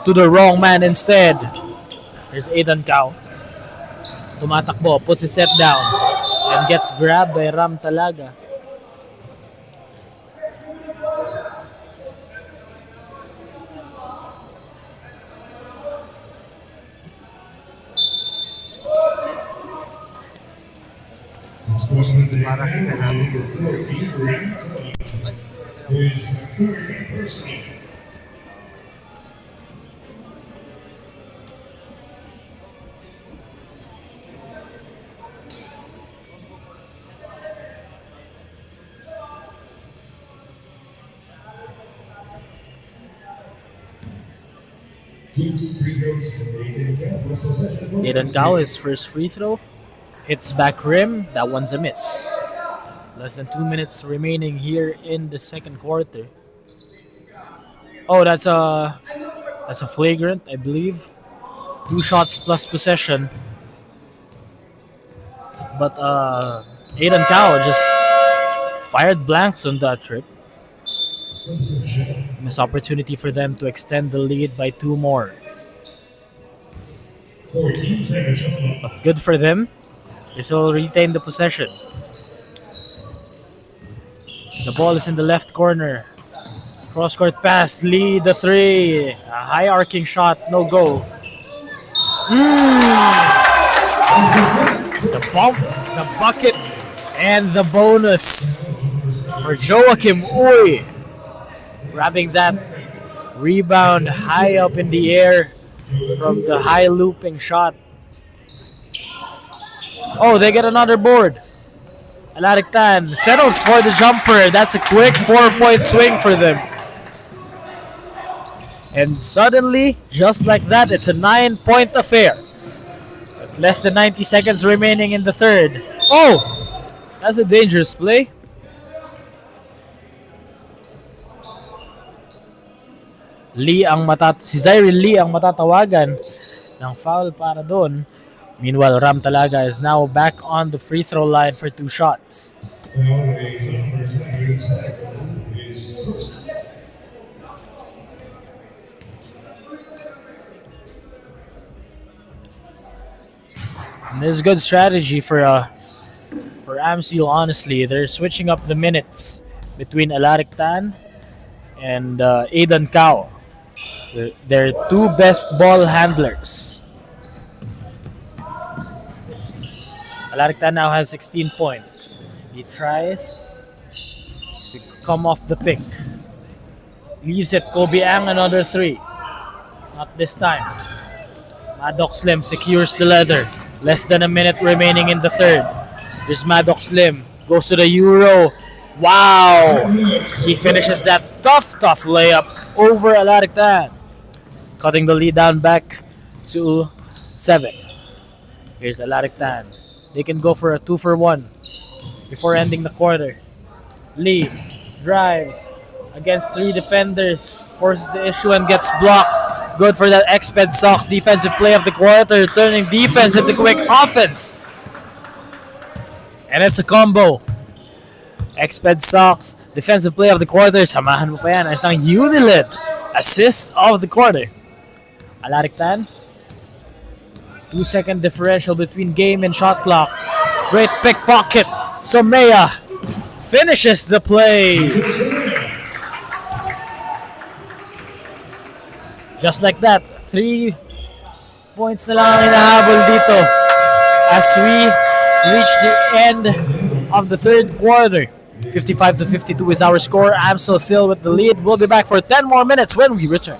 To the wrong man instead. There's Aidan Cao. Tumatakbo, puts his set down. And gets grabbed by Ram Talaga. Aidan Cao, his first free throw. Hits back rim. That one's a miss. Less than 2 minutes remaining here in the second quarter. Oh, that's a flagrant, I believe. 2 shots plus possession. But Aidan Cao just fired blanks on that trip. Miss opportunity for them to extend the lead by 2 more. But good for them. They still retain the possession. The ball is in the left corner. Cross-court pass, lead the 3. A high arcing shot, no go. The bump, the bucket, and the bonus for Joachim Uy. Grabbing that rebound high up in the air from the high looping shot. Oh, they get another board. Alarektan settles for the jumper. That's a quick 4-point swing for them. And suddenly, just like that, it's a 9-point affair. With less than 90 seconds remaining in the third. Oh! That's a dangerous play. Si Zyril Lee ang matatawagan ng foul para doon. Meanwhile, Ram Talaga is now back on the free throw line for 2 shots. And this is good strategy for Amsteel, honestly. They're switching up the minutes between Alarektan and Aidan Cao. They're two best ball handlers. Alarictan now has 16 points. He tries to come off the pick. Leaves it. Kobe Ang, another three. Not this time. Maddox Slim secures the leather. Less than a minute remaining in the third. There's Maddox Slim. Goes to the Euro. Wow! He finishes that tough layup over Alarictan. Cutting the lead down back to 7. Here's Alarictan. They can go for a 2-for-1 before ending the quarter. Lee drives against 3 defenders. Forces the issue and gets blocked. Good for that Exped Sock defensive play of the quarter. Turning defense into quick offense. And it's a combo. Exped Sock's defensive play of the quarter. Samahan mo pa yan. Isang unilid assist of the quarter. Alarictan. 2-second differential between game and shot clock. Great pickpocket. Somea finishes the play. Just like that, 3 points na lang ang hinahabol dito as we reach the end of the third quarter. 55-52 is our score. Amstel still with the lead. We'll be back for 10 more minutes when we return.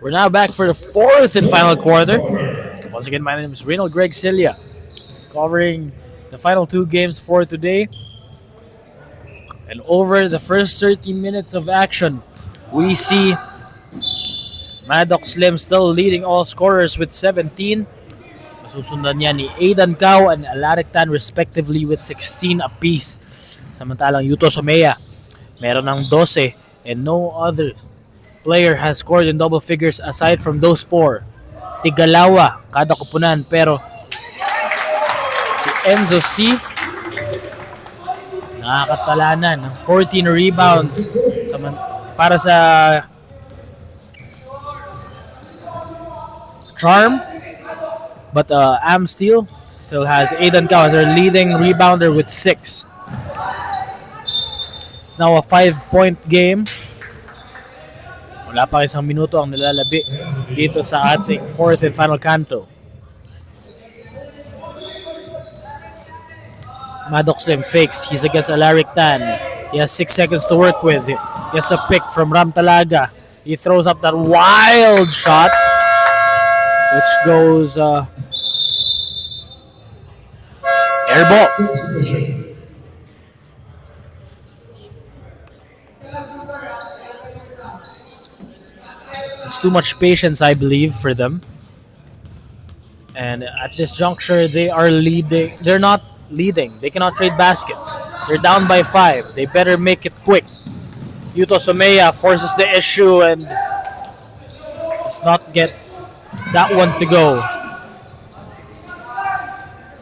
We're now back for the fourth and final quarter. Once again, my name is Reynold Greg Cilia, covering the final 2 games for today. And over the first 13 minutes of action, we see Maddox Slim still leading all scorers with 17. Masusundan niya ni Aidan Cao and Alarictan respectively with 16 apiece. Samantalang Yuto Somea meron ng 12 and no other player has scored in double figures aside from those 4. Tigalawa kada kupunan, pero si Enzo C nakakatalanan ng 14 rebounds para sa Charm. But Amsteel still has Aidan Cao as their leading rebounder with 6. It's now a 5-point game. Wala pa isang minuto ang nilalabi dito sa ating fourth and final kanto. Maddox Slim fakes. He's against Alarictan. He has 6 seconds to work with. He has a pick from Ram Talaga. He throws up that wild shot, which goes air ball. It's too much patience, I believe, for them. And at this juncture, they are leading. They're not leading. They cannot trade baskets. They're down by 5. They better make it quick. Yuto Someya forces the issue and does not get that one to go.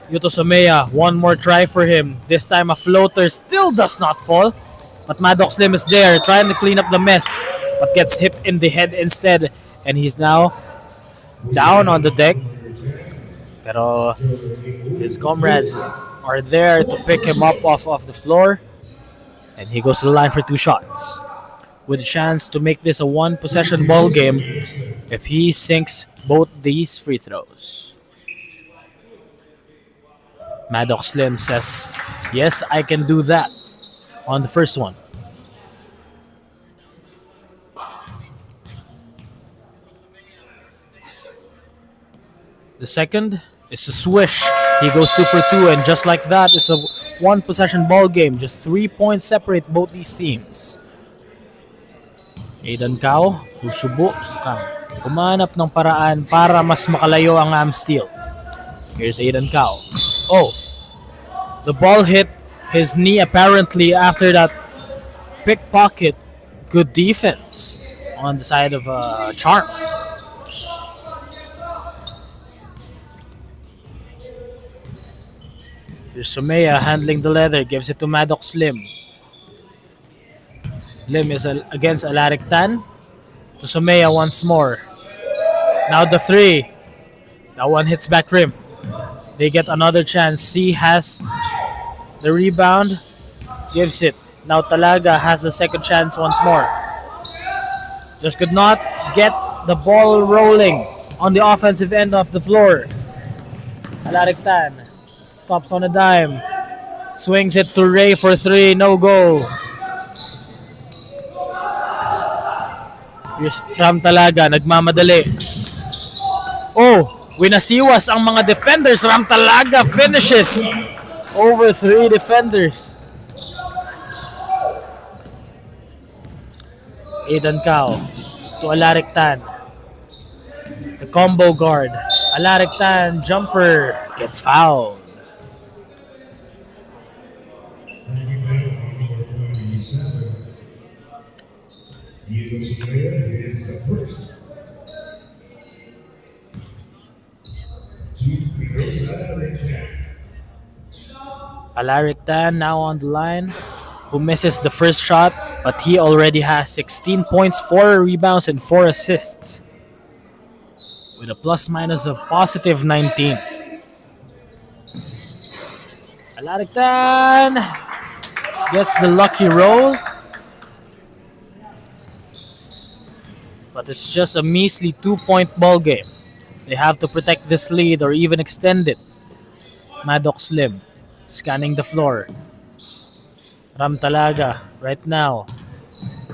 Yuto Someya, one more try for him. This time a floater still does not fall. But Maddox Lim is there trying to clean up the mess. But gets hit in the head instead. And he's now down on the deck. Pero his comrades are there to pick him up off the floor. And he goes to the line for 2 shots. With a chance to make this a 1-possession ball game if he sinks both these free throws. Maddox Slim says, yes, I can do that on the first one. The second is a swish. He goes 2 for 2, and just like that, it's a 1-possession ball game. Just 3 points separate both these teams. Aidan Cao, susubo, sukang. Humanap ng paraan para mas makalayo ang Amsteel. Here's Aidan Cao. Oh, the ball hit his knee apparently after that pickpocket. Good defense on the side of Charm. Here's Someya handling the leather, gives it to Maddox Lim. Lim is against Alaric Tan. To Someya once more. Now the 3. That one hits back rim. They get another chance. C has the rebound. Gives it. Now Talaga has the second chance once more. Just could not get the ball rolling on the offensive end of the floor. Alaric Tan stops on a dime. Swings it to Ray for 3. No go. Here's Ram Talaga. Nagmamadali. Oh, winasiwas ang mga defenders. Ram Talaga finishes over 3 defenders. Aidan Cao to Alaric Tan. The combo guard. Alaric Tan jumper gets fouled. Alaric Tan now on the line, who misses the first shot, but he already has 16 points, 4 rebounds, and 4 assists, with a plus-minus of positive 19. Alaric Tan gets the lucky roll, but it's just a measly 2-point ball game. They have to protect this lead or even extend it. Maddox Lim scanning the floor. Ram Talaga right now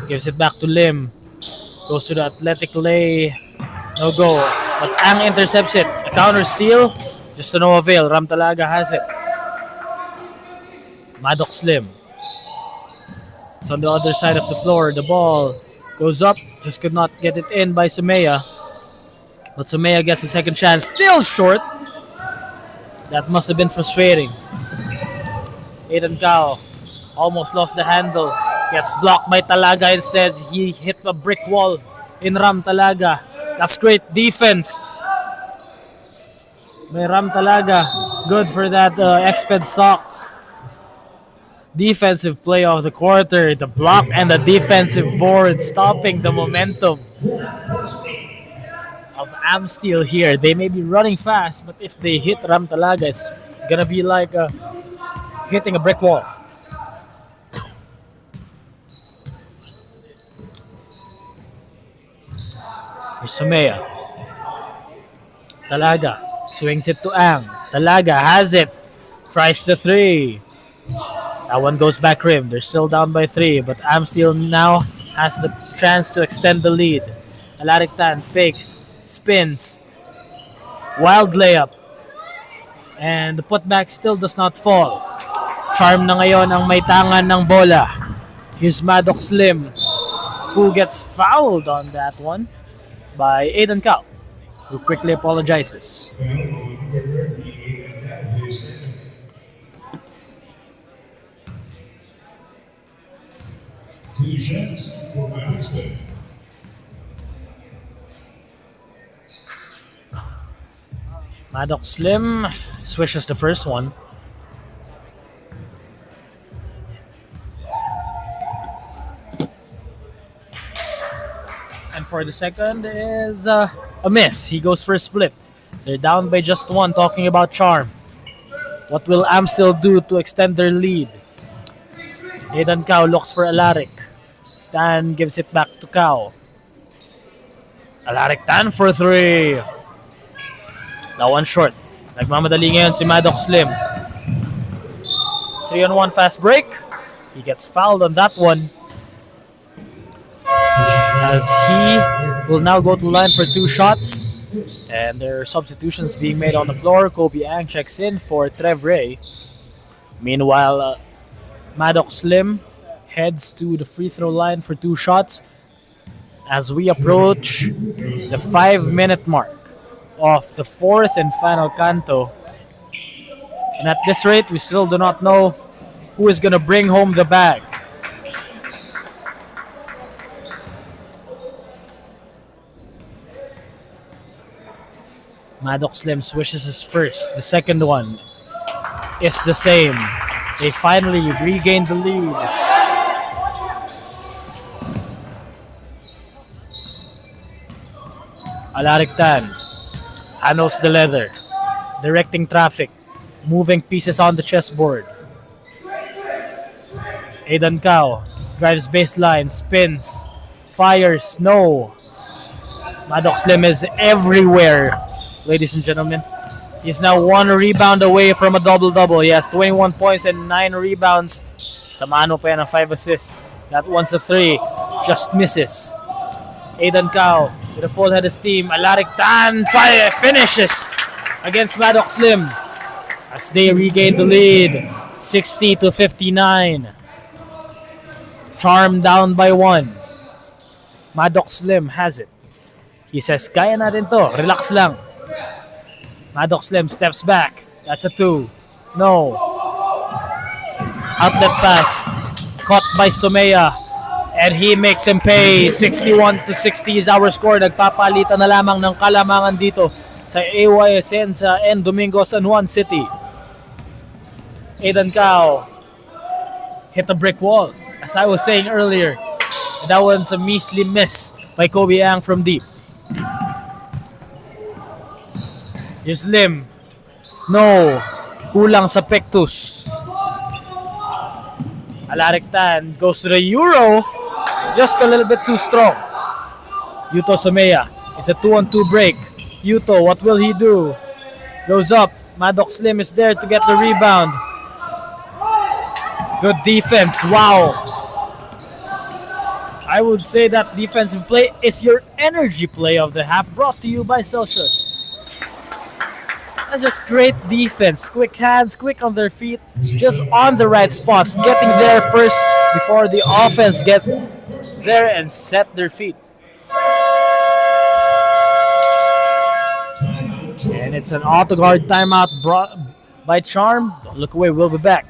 gives it back to Lim. Goes to the athletic lay. No go. But Ang intercepts it. A counter steal. Just to no avail. Ram Talaga has it. Maddox Lim. It's on the other side of the floor. The ball goes up. Just could not get it in by Someya. But Someya gets a second chance. Still short. That must have been frustrating. Aidan Cao almost lost the handle. Gets blocked by Talaga instead. He hit a brick wall in Ram Talaga. That's great defense by Ram Talaga. Good for that Exped Sox. Defensive play of the quarter. The block and the defensive board stopping the momentum of Amsteel here. They may be running fast, but if they hit Ram Talaga, it's gonna be like hitting a brick wall. Here's Someya. Talaga swings it to Ang. Talaga has it. Tries the 3. That one goes back rim. They're still down by 3, but Amsteel now has the chance to extend the lead. Alaric Tan fakes, spins, wild layup, and the putback still does not fall. Charm na ngayon ang may tangan ng bola. Here's Maddox Lim, who gets fouled on that one by Aidan Cao, who quickly apologizes. Two shots for Amsteel. Maddox Slim swishes the first one. And for the second is a miss. He goes for a split. They're down by just one, talking about charm. What will Amstel do to extend their lead? Aidan Cow looks for Alaric. Tan gives it back to Cow. Alaric Tan for three. That one short. Nagmamadali ngayon si Maddox Slim. 3-on-1 fast break. He gets fouled on that one. As he will now go to line for two shots. And there are substitutions being made on the floor. Kobe Ang checks in for Trev Ray. Meanwhile, Maddox Slim heads to the free throw line for two shots as we approach the 5-minute mark of the fourth and final canto. And at this rate, we still do not know who is going to bring home the bag. Maddox Slim swishes his first. The second one is the same. They finally regained the lead. Alaric Tan handles the leather, directing traffic, moving pieces on the chessboard. Aidan Cow drives baseline, spins, fires, no. Maddox Slim is everywhere, ladies and gentlemen. He's now one rebound away from a double-double. He has 21 points and 9 rebounds. Sa mano pa yan ng 5 assists. That one's a 3. Just misses. Aidan Cow with a full head of steam. Alaric Tan finishes against Maddox Slim as they regain the lead. 60-59. Charm down by 1. Maddox Slim has it. He says, kaya natin to. Relax lang. Maddox Slim steps back. That's a 2. No. Outlet pass. Caught by Sumaya. And he makes him pay. 61-60 is our score. Nagpapalitan na lamang ng kalamangan dito sa AYSN sa N. Domingo, San Juan City. Aidan Cow hit a brick wall. As I was saying earlier, that one's a measly miss by Kobe Ang from deep. Here's Lim. No. Kulang sa pectus. Alaric Tan goes to the Euro. Just a little bit too strong. Yuto Sumaya. It's a 2-on-2 break. Yuto, what will he do? Goes up. Maddox Slim is there to get the rebound. Good defense. Wow. I would say that defensive play is your energy play of the half, brought to you by Celsius. That's just great defense. Quick hands, quick on their feet, just on the right spots, getting there first before the offense get there and set their feet. And it's an auto-guard timeout brought by Charm. Don't look away, we'll be back.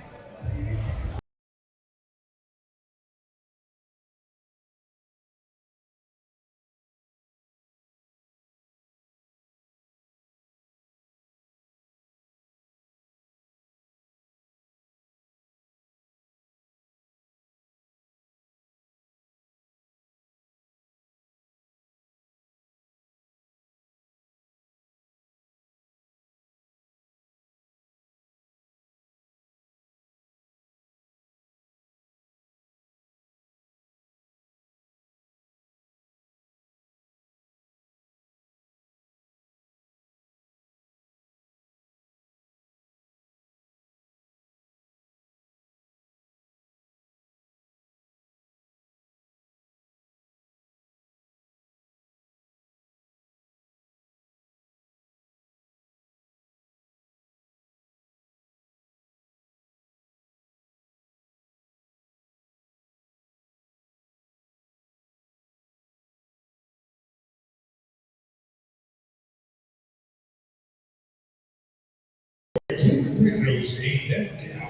Two free throws aimed at Cal.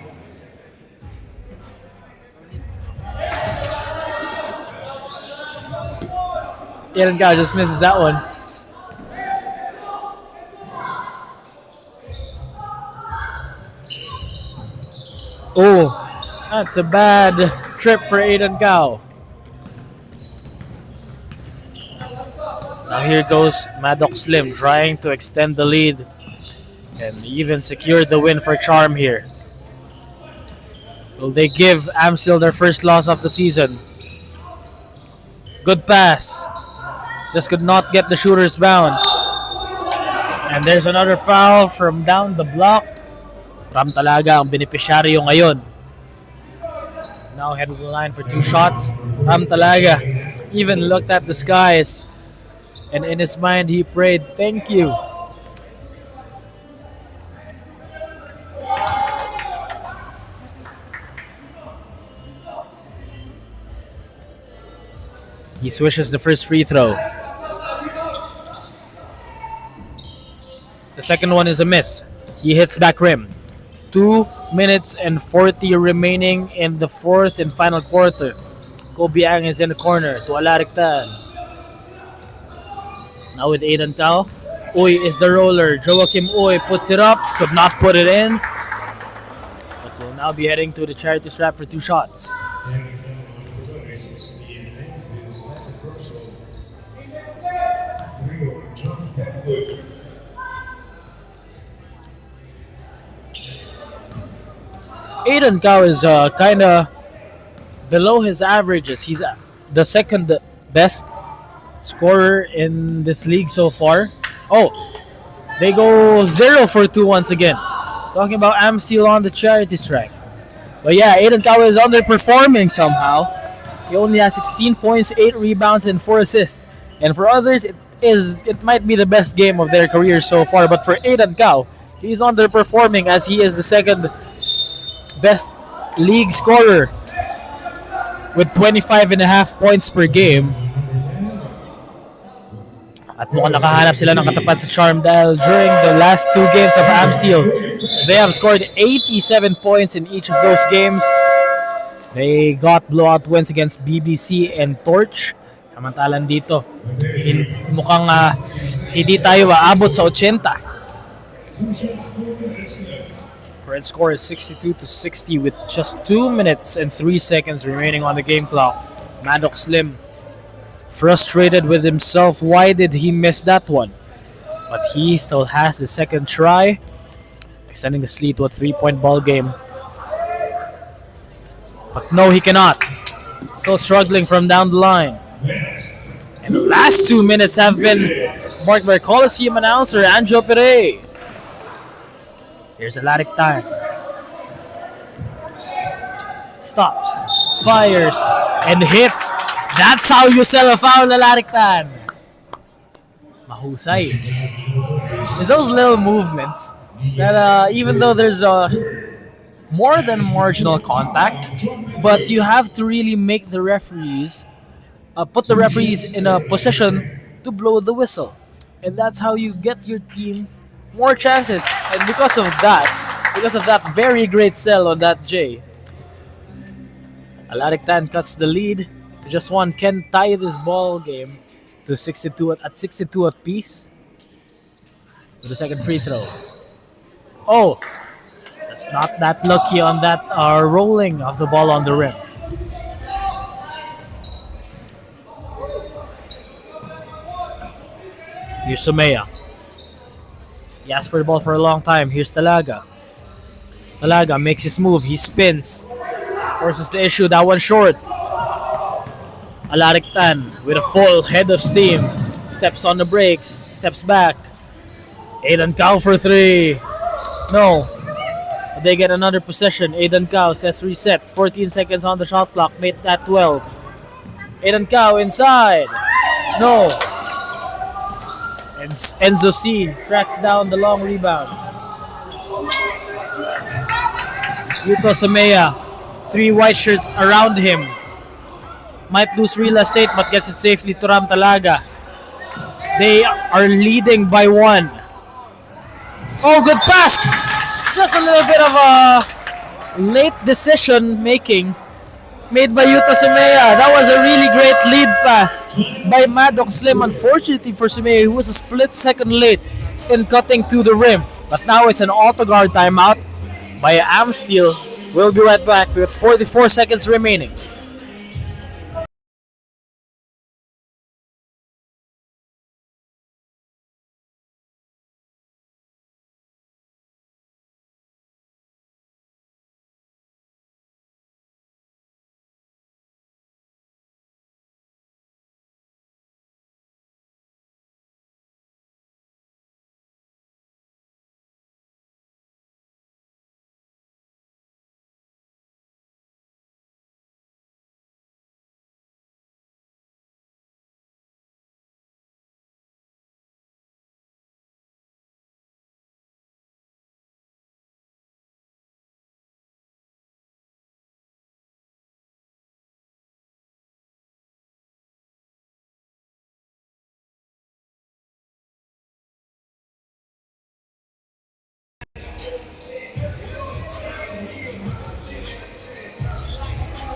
Aaron Gao just misses that one. Oh, that's a bad trip for Aiden Gao. Now here goes Maddox Slim trying to extend the lead and even secure the win for Charm here. Will they give Amsteel their first loss of the season? Good pass. Just could not get the shooter's bounce. And there's another foul from down the block. Ram talaga ang benepisyaryo ngayon. Now head to the line for 2 shots. Ram talaga even looked at the skies. And in his mind, he prayed, "Thank you." He swishes the first free throw. The second one is a miss. He hits back rim. 2 minutes and 40 remaining in the fourth and final quarter. Kobiang is in the corner to Alarictan. Now with Aiden Cao. Uy is the roller. Joachim Uy puts it up. Could not put it in. But will now be heading to the charity strap for 2 shots. Aiden Cao is kind of below his averages. He's the second best scorer in this league so far. Oh, they go 0 for 2 once again. Talking about Amsteel on the charity strike. But yeah, Aiden Cao is underperforming somehow. He only has 16 points, 8 rebounds, and 4 assists. And for others, it might be the best game of their career so far. But for Aiden Cao, he's underperforming as he is the second best league scorer with 25.5 points per game. At mukhang nakahanap sila ng katapat sa Charm dahil during the last 2 games of Amsteel, they have scored 87 points in each of those games. They got blowout wins against BBC and Torch. Samantalang dito, mukhang hindi tayo aabot sa 80. Current score is 62-60 with just 2 minutes and 3 seconds remaining on the game clock. Maddox Slim frustrated with himself. Why did he miss that one? But he still has the second try, extending the lead to a 3-point ball game. But no, he cannot. Still struggling from down the line. And the last 2 minutes have been marked by Coliseum announcer Angel Pere. Here's Alarictan. Stops, fires, and hits. That's how you sell a foul, Alarictan. Mahusay. There's those little movements that even though there's more than marginal contact, but you have to really make the referees, put the referees in a position to blow the whistle. And that's how you get your team more chances. And because of that very great sell on that J, Alarictan cuts the lead to just 1. Can tie this ball game to 62 apiece with the second free throw. Oh, that's not that lucky on that rolling of the ball on the rim. Here's Sumaya. He asked for the ball for a long time. Here's Talaga. Talaga makes his move. He spins. Forces the issue. That one short. Alarictan with a full head of steam. Steps on the brakes. Steps back. Aiden Cao for 3. No. They get another possession. Aiden Cao says reset. 14 seconds on the shot clock. Made that 12. Aiden Cao inside. No. And Enzo C tracks down the long rebound. Yuto Sumaya, 3 white shirts around him. Might lose real estate but gets it safely to Ram Talaga. They are leading by 1. Oh, good pass! Just a little bit of a late decision making made by Yuto Sumaya. That was a really great lead pass by Maddox Slim. Unfortunately for Sumaya, he was a split second late in cutting to the rim. But now it's an auto guard timeout by Amsteel. We'll be right back with 44 seconds remaining.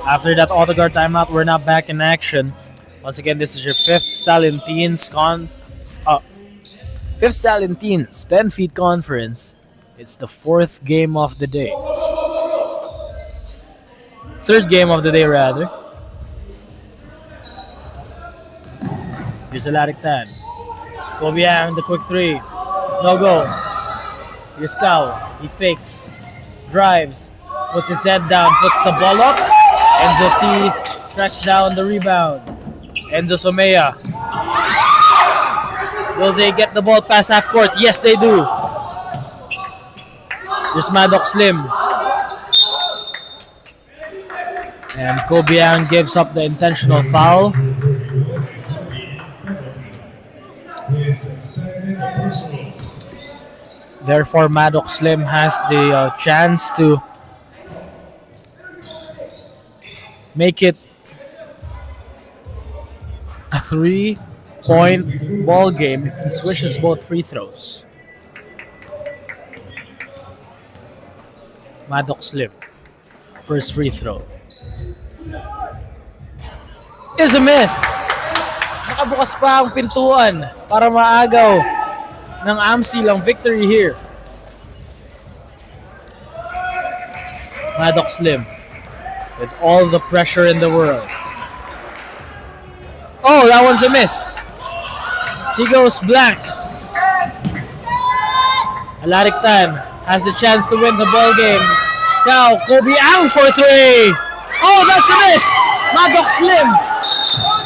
After that auto guard timeout, we're now back in action. Once again, this is your uh, fifth Stallion Teens 10 feet conference. It's the fourth game of the day. Third game of the day, rather. Here's Alarictan. Kobiang, the quick three. No go. Here's Cal. He fakes. Drives. Puts his head down. Puts the ball up. Enzo C tracks down the rebound. Enzo Somea. Will they get the ball past half court? Yes, they do. Here's Maddox Slim. And Kobiang gives up the intentional foul. Therefore, Maddox Slim has the chance to make it a 3-point ball game if he swishes both free throws. Maddox Slim, first free throw. Is a miss! Nakabukas pa ang pintuan para maagaw ng Amsteel ang victory here. Maddox Slim with all the pressure in the world. Oh, that one's a miss. He goes blank. Alarictan has the chance to win the ball game. Now, Kobiang for three. Oh, that's a miss. Maddox Slim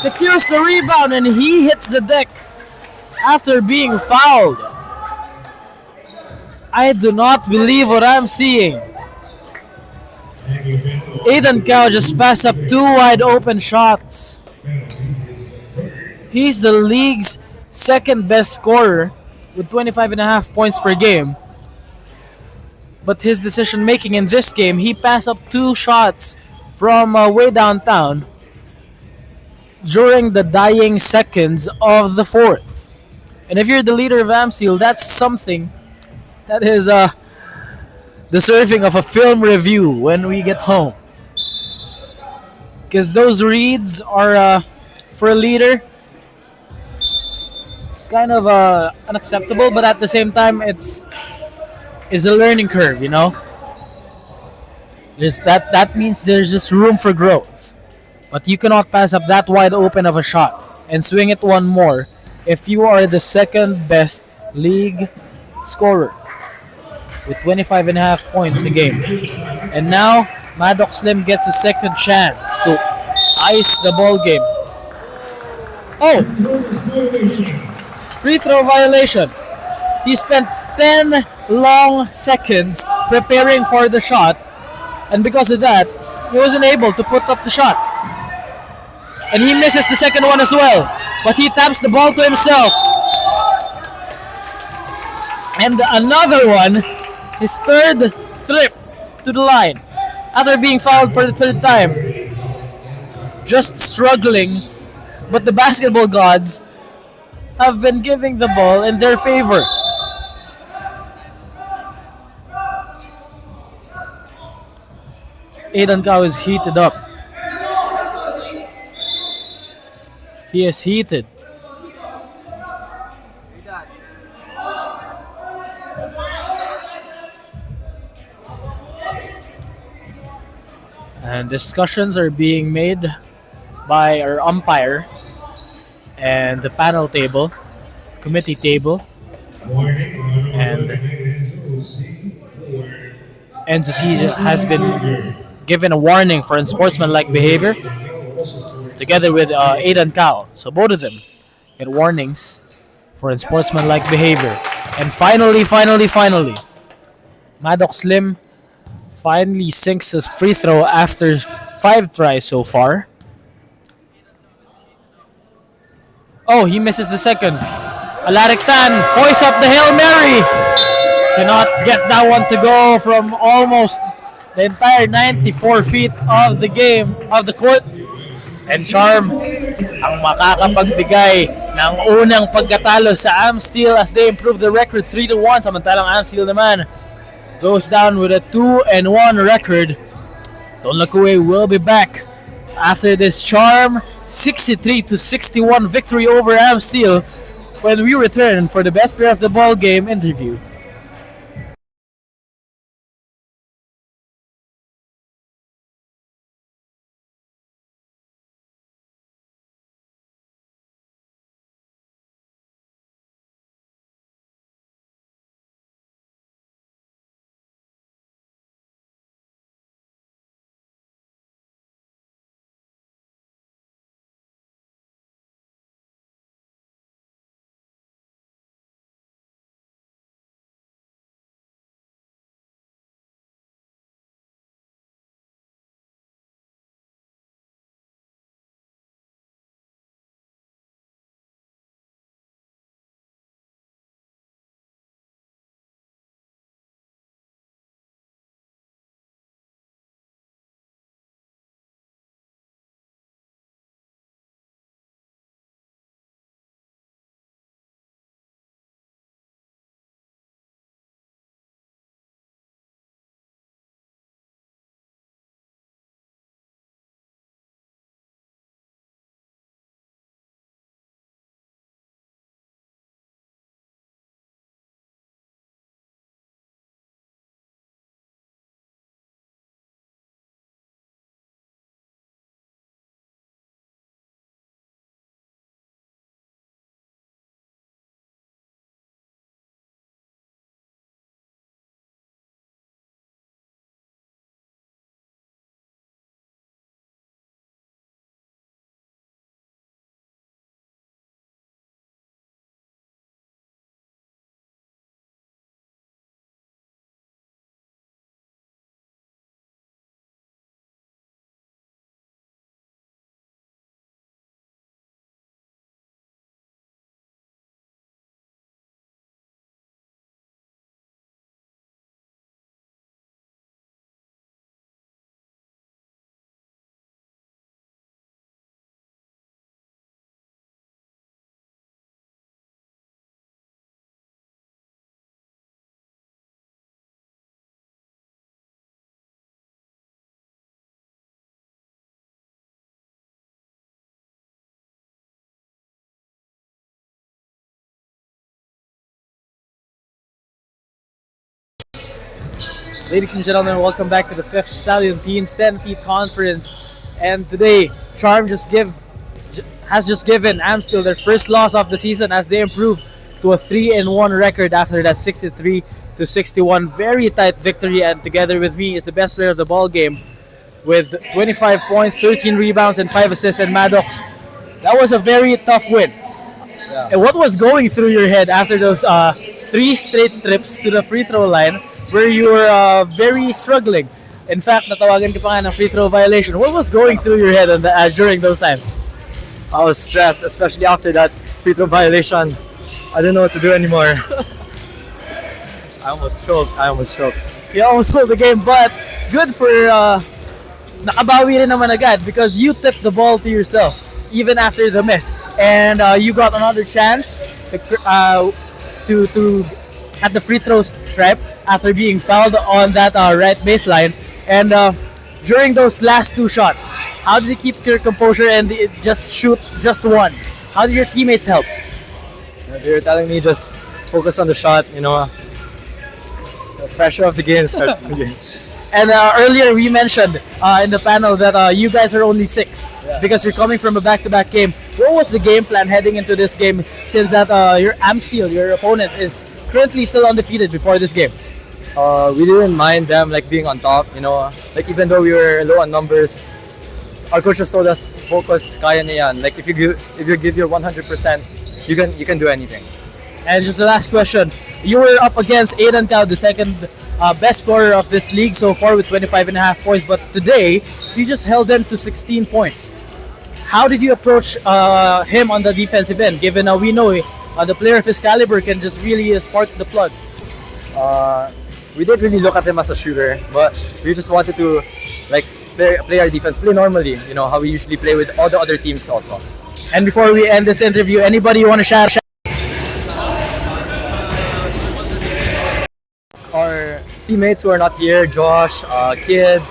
secures the rebound and he hits the deck after being fouled. I do not believe what I'm seeing. Aiden Cao just passed up two wide open shots. He's the league's second best scorer with 25.5 points per game. But his decision making in this game, he passed up two shots from way downtown during the dying seconds of the fourth. And if you're the leader of Amsteel, that's something that is deserving of a film review when we get home. Because those reads are, for a leader, it's kind of unacceptable, but at the same time, it's a learning curve, you know? That means there's just room for growth. But you cannot pass up that wide open of a shot and swing it one more if you are the second best league scorer with 25.5 points a game. And now, Maddox Slim gets a second chance to ice the ball game. Oh! Free throw violation. He spent 10 long seconds preparing for the shot, and because of that, he wasn't able to put up the shot. And he misses the second one as well, but he taps the ball to himself. And another one, his third trip to the line after being fouled for the third time. Just struggling, but the basketball gods have been giving the ball in their favor. Aiden Cao is heated up. He is heated. And discussions are being made by our umpire and the panel table, committee table, Warning on and 11 is OC4. NCC has been given a warning for unsportsmanlike behavior together with Aidan Cao. So both of them get warnings for unsportsmanlike behavior. And finally, Maddox Slim finally sinks his free throw after 5 tries so far. Oh, he misses the second. Alaric Tan hoists up the Hail Mary. Cannot get that one to go from almost the entire 94 feet of the game, of the court. And Charm ang makakapagbigay ng unang pagkatalo sa Amsteel as they improve the record 3-1. Samantalang Amsteel naman goes down with a 2-1 record. Don Lacue will be back after this Charm 63-61 victory over Amsteel when we return for the best player of the ball game interview. Ladies and gentlemen, welcome back to the 5th Stallion Teens 10 Feet Conference. And today, Charm has just given Amsteel their first loss of the season as they improve to a 3-1 record after that 63-61 very tight victory. And together with me is the best player of the ball game with 25 points, 13 rebounds, and 5 assists. And Maddox, that was a very tough win. Yeah. And what was going through your head after those 3 straight trips to the free throw line where you were very struggling? In fact, natawagan ka pa nga ng free throw violation. What was going through your head during those times? I was stressed, especially after that free throw violation. I didn't know what to do anymore. I almost choked. You almost sold the game, but good for nakabawi rin naman agad because you tipped the ball to yourself even after the miss, and you got another chance to at the free throw stripe after being fouled on that right baseline. And during those last 2 shots, How did you keep your composure and just shoot just one? How did your teammates help? They were telling me just focus on the shot, the pressure of the game starts from the game. And earlier we mentioned in the panel that you guys are only 6 because you're coming from a back-to-back game. What was the game plan heading into this game since that your Amsteel, your opponent, is currently still undefeated before this game? We didn't mind them like being on top, like even though we were low on numbers, our coach just told us focus, kaya na yan. Like if you give your 100%, you can do anything. And just the last question, you were up against Aiden Cao, the second best scorer of this league so far with 25.5 points, but today you just held them to 16 points. How did you approach him on the defensive end, given we know the player of his caliber can just really spark the plug? We didn't really look at him as a shooter, but we just wanted to like play our defense, play normally, how we usually play with all the other teams also. And before we end this interview, anybody you want to shout? Our teammates who are not here, Josh, Kid,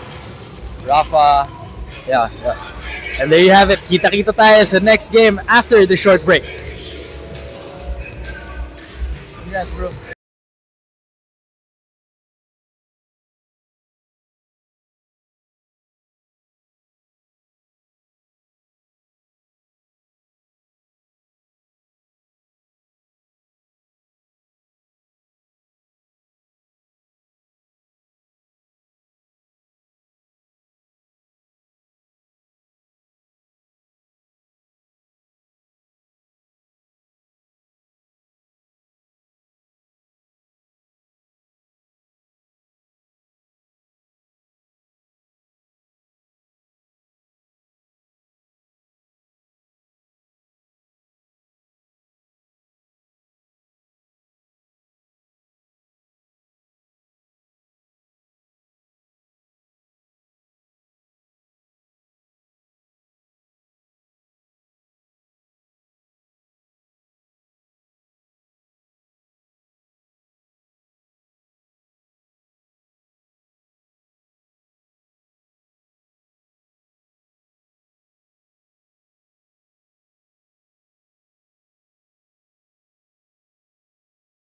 Rafa, yeah. And there you have it. Kita-kita tayo sa next game after the short break. Yes, bro.